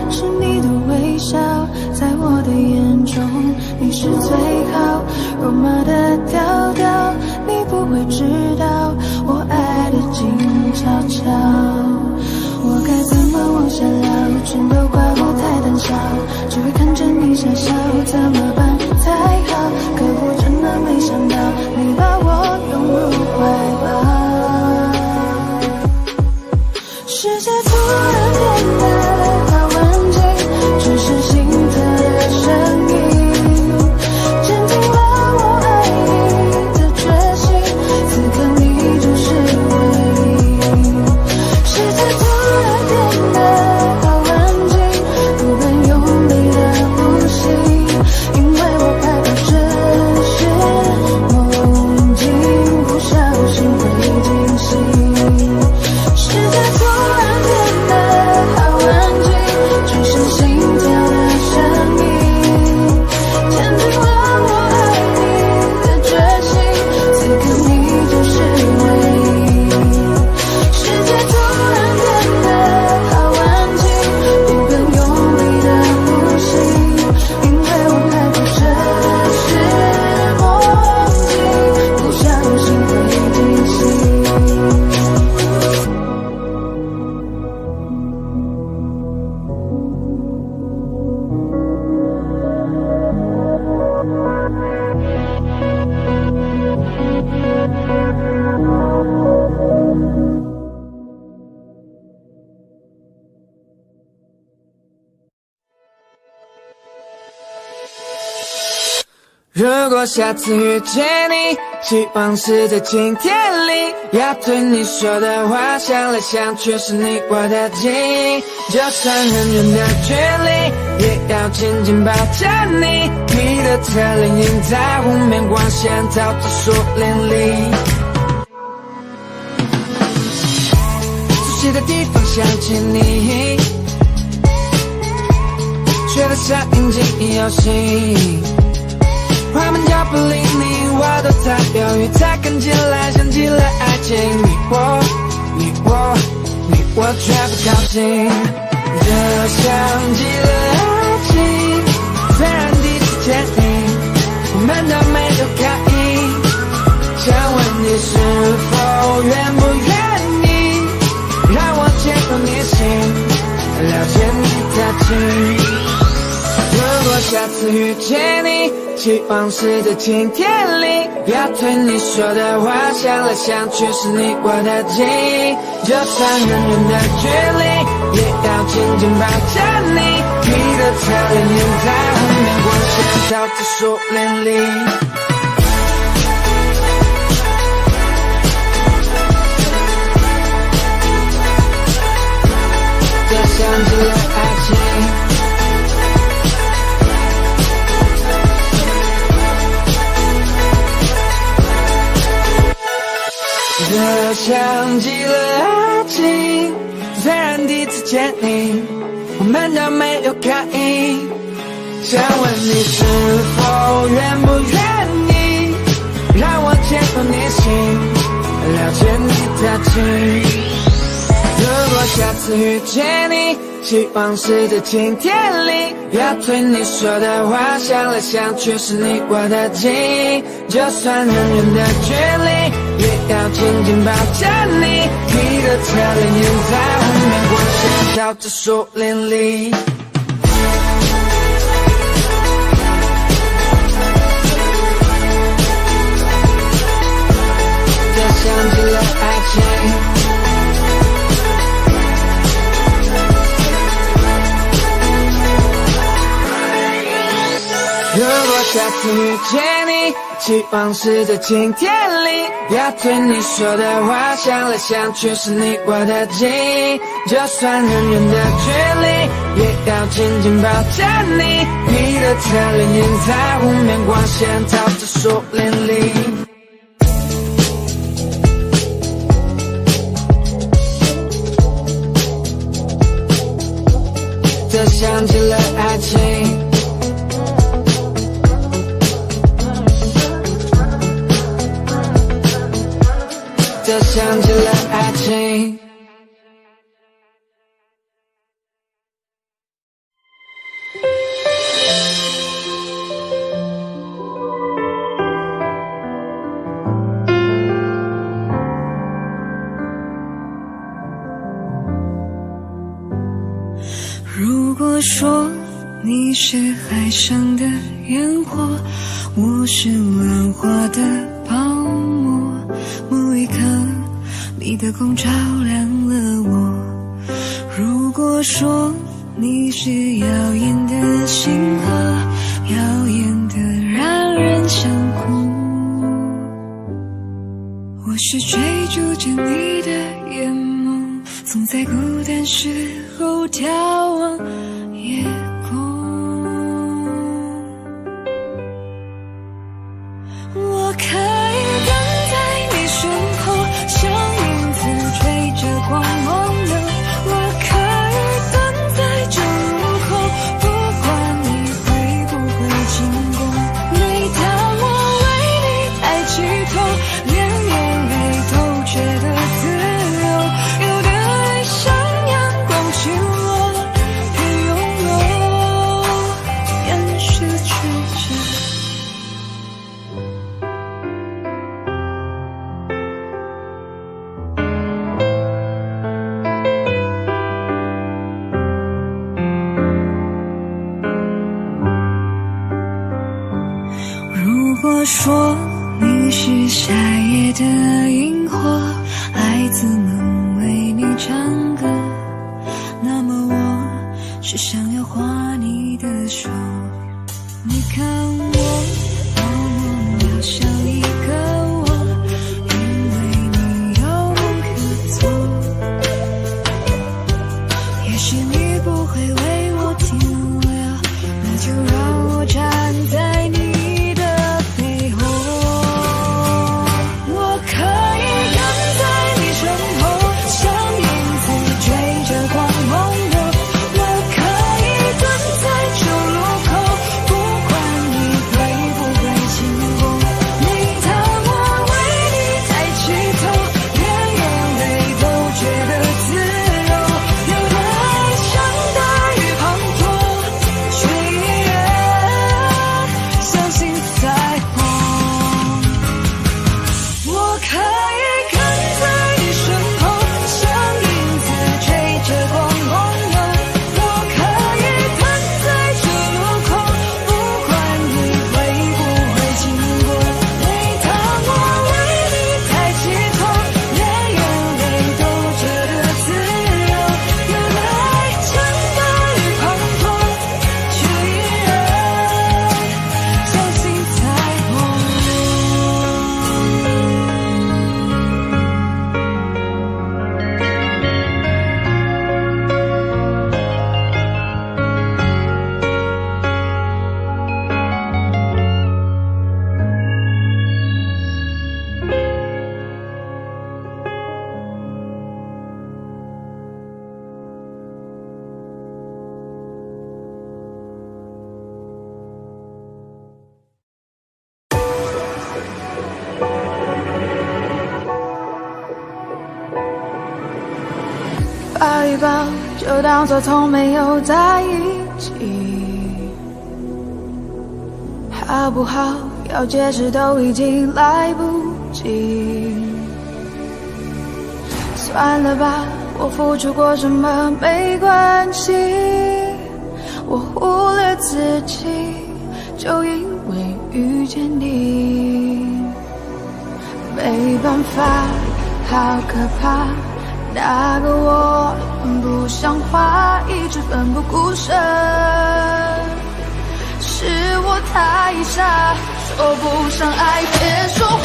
是你的微笑，在我的眼中你是最好，肉麻的调调，你不会知道我爱的静悄悄。我该怎么往下聊，全都怪我太胆小，只会看着你笑笑，怎么办才好？可我真的没想到，你把我拥入怀抱。世界突然变得好安静，只剩心跳的声音，坚定了我爱你的决心，此刻你就是唯一。世界突然变得好安静，不敢用力的呼吸，因为我害怕这是梦境，不小心会惊醒。世界突然变得好安静，只剩心跳的声音，坚定了我爱你的决心，此刻你就是唯一。世界突然变得好安静，不敢用力的呼吸，因为我害怕这是梦境，不小心会惊醒。如果下次遇见你，希望是在晴天里，要对你说的话，想来想去是你我的记忆。就算很远的距离，也要紧紧抱着你。你的侧脸映在湖面，光线照着树林里。熟悉的地方想起你，觉得像引进游戏。快门脚步离你我都在犹豫，才看起来像极了爱情。你我却不靠近，就像极了爱情。虽然第一次见你，我们都没有刻意，想问你是否愿不愿意让我牵动你心，了解你的情。如果下次遇见你，希望是在晴天里，要对你说的话，想来想去是你我的记忆。就算很远的距离，也要紧紧抱着你。你的侧脸映在湖面，光线照着树林里。就像极了爱情。就像极了爱情，虽然第一次见你，我们都没有刻意，想问你是否愿不愿意让我牵动你心，了解你的情。如果下次遇见你，希望是在晴天里，要对你说的话，想来想去是你我的记忆。就算很远的距离，也要紧紧抱着你。你的侧脸映在湖面，光线照着树林里。就像极了如果下次遇见你，期望是在今天里，不要对你说的话想来想去是你我的记忆，就算很远的距离，也要紧紧抱着你。你的侧脸映在湖面光线，逃至树林里。这想起了爱情。这想起了爱情。如果说你是海上的烟火，我是浪花的泡沫，某一刻你的光照亮了我。如果说你是耀眼的星河，耀眼的让人想哭，我是追逐着你的眼眸，总在孤单时候眺望夜空。我可以跟在你身后，像影子追着光梦游。我可以等在这路口，不管你会不会经过。每当我为你抬起头，连眼泪都觉得自由。有的爱像阳光倾落，偏拥有，掩饰曲折。如果说你是夏夜的萤火，孩子们为你唱歌，那么我是想要画你的手。你看我多么渺小一个我，因为你有梦可做。也许你不会为我停留，那就让我站在你抱一抱，就当作从没有在一起，好不好？要解释都已经来不及。算了吧，我付出过什么没关系，我忽略自己，就因为遇见你。没办法，好可怕。那个我不像话，一直奋不顾身，是我太傻，说不上爱别说谎，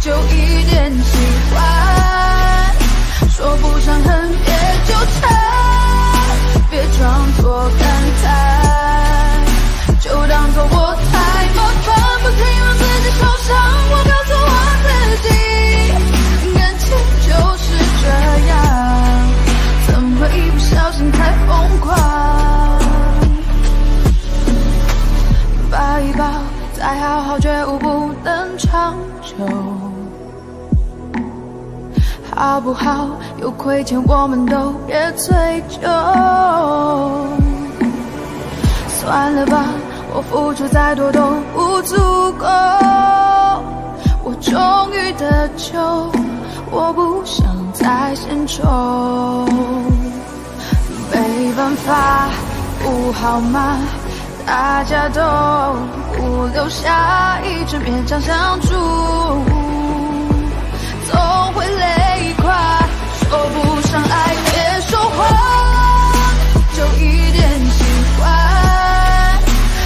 就一点喜欢，说不上恨别纠缠，别装作感叹，就当作我太麻烦，不停让自己受伤。我告诉我自己，感情就是这样，怎么一不小心太疯狂？抱一抱，再好好觉悟不能长久，好不好？有亏欠我们都别追究。算了吧，我付出再多都不足够，我终于得救，我不想再献丑。没办法，不好吗？大家都不留下一直勉强相处，总会累垮。说不上爱别说谎，就一点喜欢，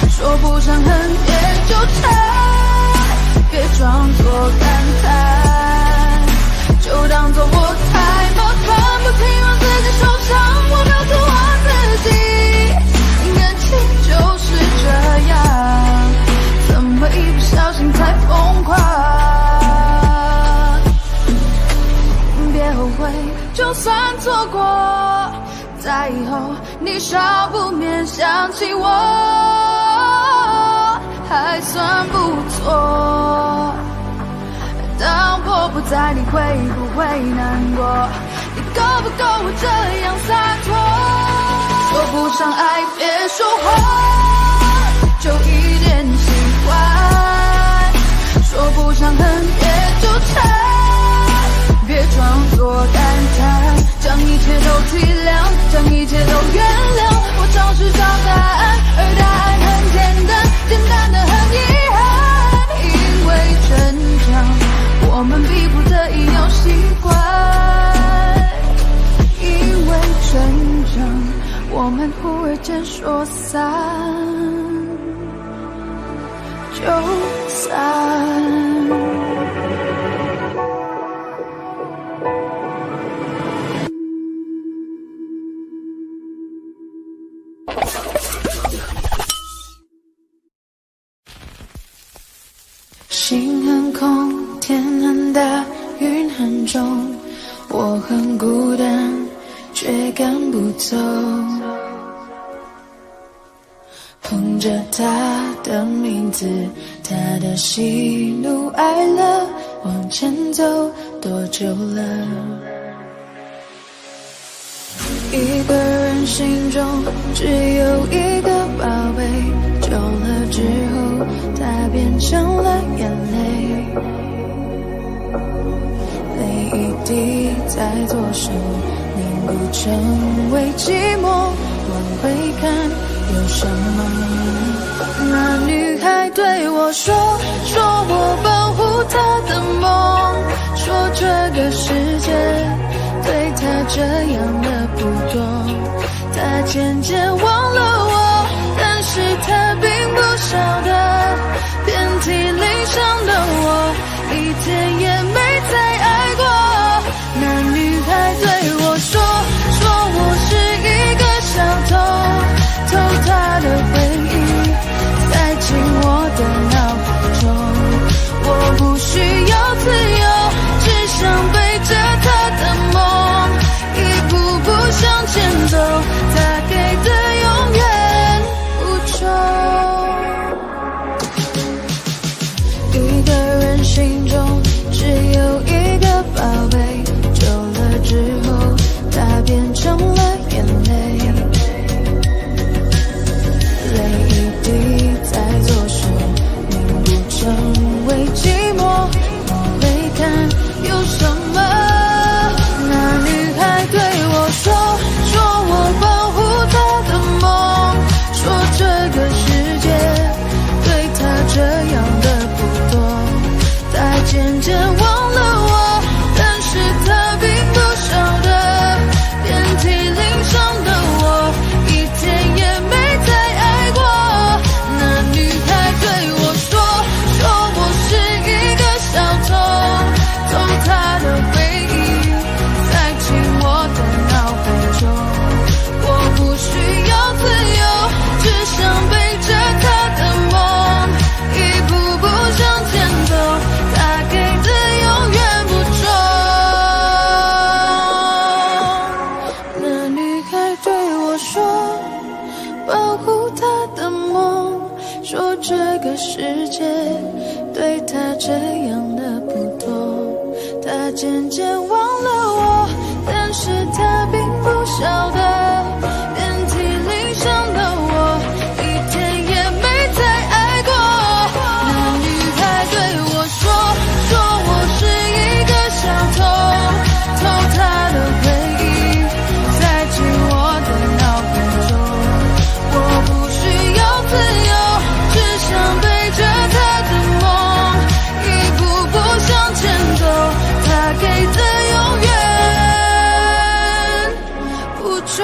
说不上恨别纠缠，别装作感叹，就当作我太麻烦，不停让自己受伤。我告诉我自己，感情就是这样，怎么一不小心太疯狂？别后悔，就算错过，在以后你少不免想起我，还算不错。当我不在，你会不会难过？你够不够我这样洒脱？说不上爱别说谎，就一点喜欢，说不上恨别纠缠，别装作感叹，将一切都体谅，将一切都原谅。我尝试找答案，而答案很简单，简单的很遗憾。因为成长，我们逼不得已要习惯，因为成长，我们忽而间说散就散。心很空，天很大，云很重，我很孤单，却赶不走。哼着他的名字，他的喜怒哀乐，往前走多久了？一个人心中只有一个宝贝，久了之后，它变成了眼泪，泪一滴在左手凝固成为寂寞。往回看，有什么？那女孩对我说我保护她的梦，说这个世界对她这样的不多，她渐渐忘了我，但是她并不晓得，遍体鳞伤的我，一天也没再爱过。那女孩对我说我是一个小偷，偷她的回忆，塞进我的脑海中。我不需要自由，只想背着她的梦，一步步向前走，她给的永远不重。一个人心世界对他这样的不多，他渐渐忘了我，但是他并不晓得，遍体鳞伤的我一天也没再爱过。那女孩对我说我是一个小偷，偷她的回忆，塞进我的脑海中。我不需要自由，只想背着她的梦，一步步向前走，她给的永远不重。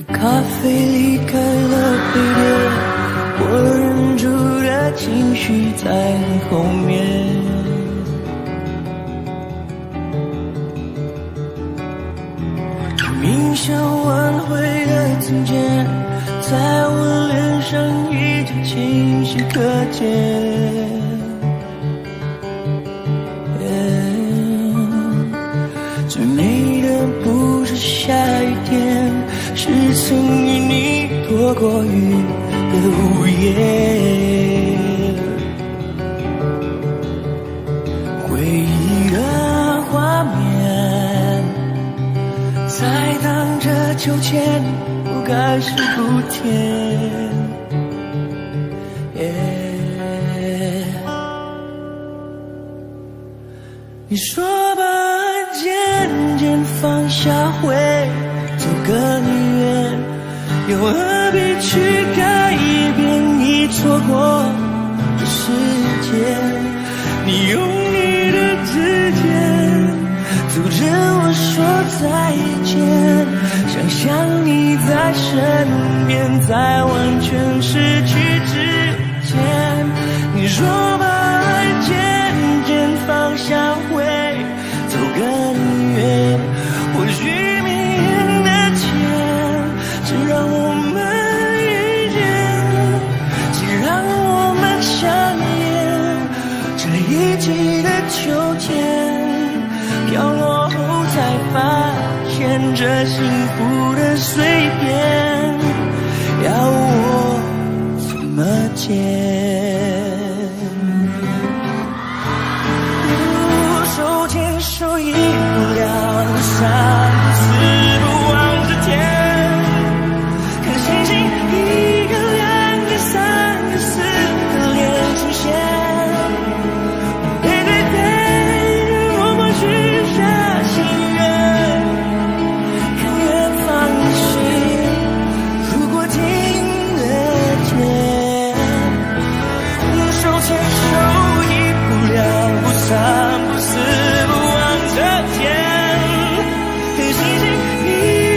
咖啡离开了杯垫，我忍住的情绪在很后面。冥想挽回的从前，在我脸上依旧清晰可见。最美的不是下雨天，是曾与你躲过雨的午夜。回忆的画面在荡着秋千，不该是不甜。你说吧，渐渐放下会走更远，又何必去改变你错过的时间？你用你的指尖阻止我说再见，想象你在身边，在完全失去之前。你说吧，渐渐放下会走更远，或许明天的天只让我们遇见，只让我们相恋。这一季的秋天飘落后才发现，这幸福的碎片要我怎么捡？手牵手一步两步三步四步望着天，看星星一个两个三个四个脸出现。对对对，我们许下心愿，看远方的星如果听得见。手牵手一步两步三步四步望着天，看星星一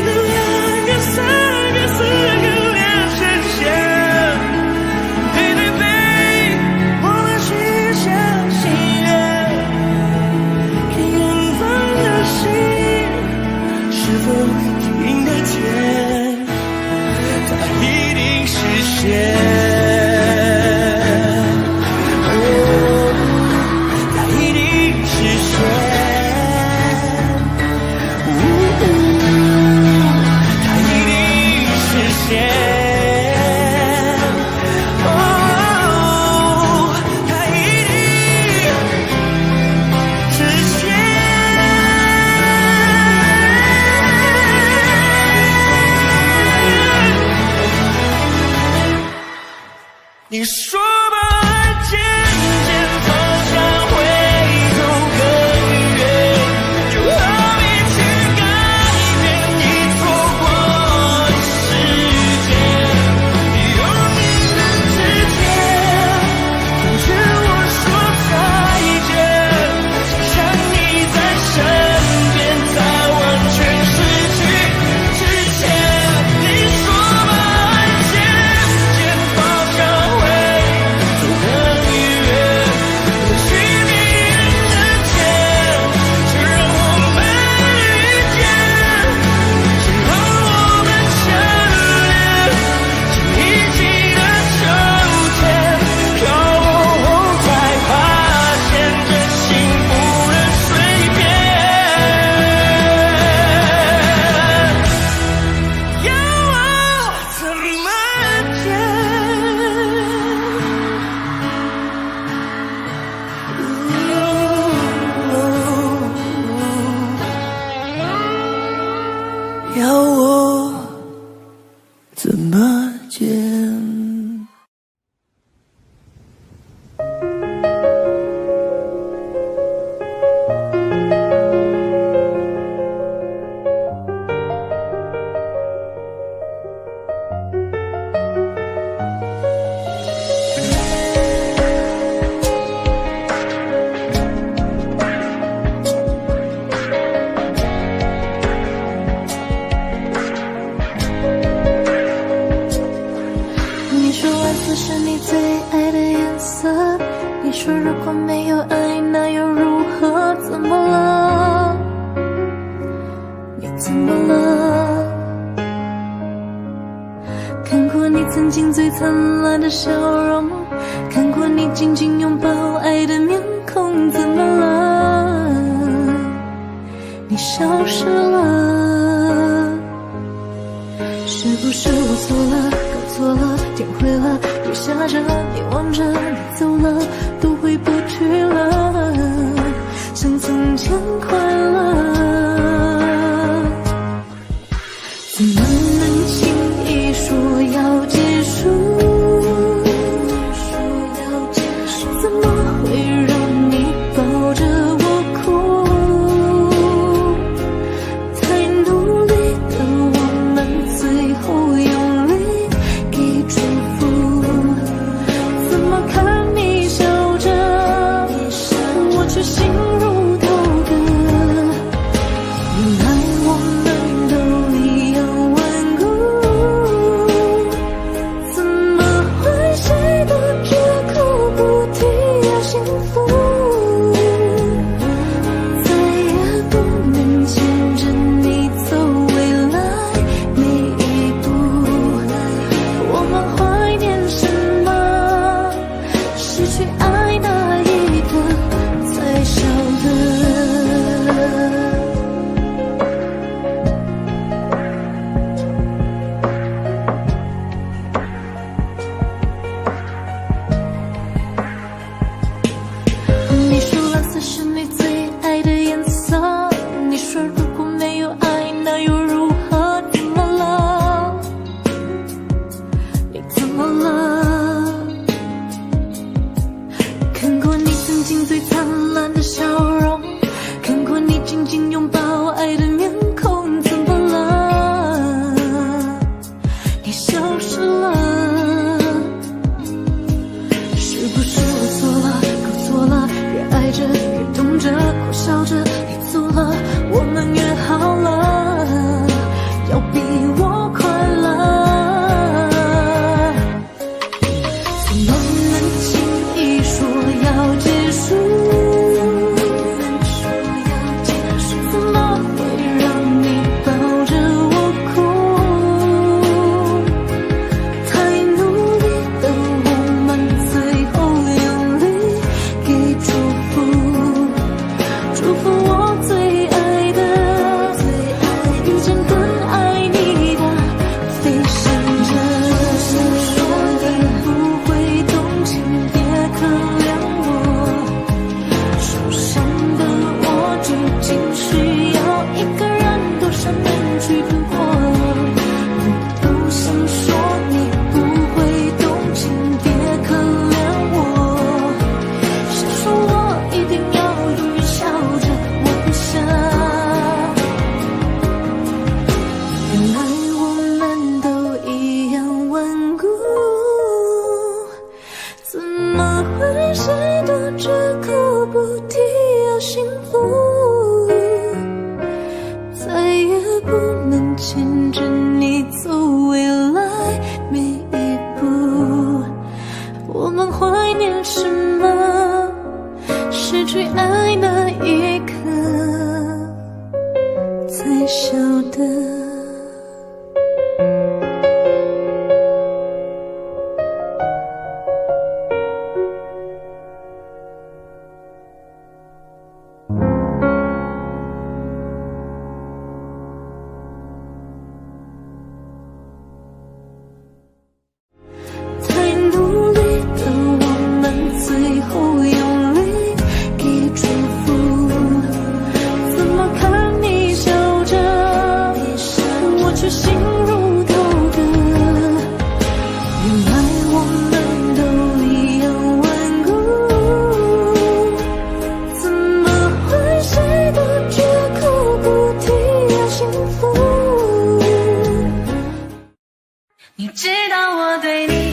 个两个三个四个脸呈现。对对对，我们许下心愿，看远方的星是否听得见，它一定实现。它一定实现。你说吧，渐渐方向会走更远，就何必去改变你错过的时间？有你的指尖，阻止我说再见，想你在身边，在完全失去之前。你说吧，渐渐方向会走更远，也许迷人之前，就让我们遇见，就让我们相恋，像一起的秋天，飘过后才发现这幸福的碎片。要我怎么剪？要我怎么剪？你说蓝色是你最爱的颜色，你说如果没有爱，那又如何？怎么了？你怎么了？看过你曾经最灿烂的笑容，看过你紧紧拥抱爱的面孔，怎么了？你消失了。是不是我错了，搞错了，天灰了，雨下着，你望着，你走了，都回不去了，像从前快乐，怎么能轻易说要结束？怎么会让你抱着我哭？太努力的我们，最后用力给祝福。怎么看你笑着，我却心如刀割。原来我们都一样顽固，怎么会谁都绝口不提要幸福？再也不能牵着你走未来每一步。我们怀念什么？失去爱那一刻才晓得。你说蓝色是你最爱的颜色，你说如果没有爱，那又如何？怎么了？你怎么了？看过你曾经最灿烂的笑容，看过你紧紧拥抱爱的面孔，怎么了？你消失了。是不是我错了，搞错了，越爱着越懂着，苦笑着你走了，我们约好了，要比我快乐。怎么能轻易说要结束？怎么会让你抱着我哭？太努力的我们，最后用力给祝福。祝福我最爱的，遇见更爱你的，飞翔着。说你不会动情，别可怜我。受伤的我究竟需要一个人多少年去度过？我都想说你不会动情，别可不能牵着你走未来每一步。我们怀念什么？失去爱那一刻才晓得。你知道我对你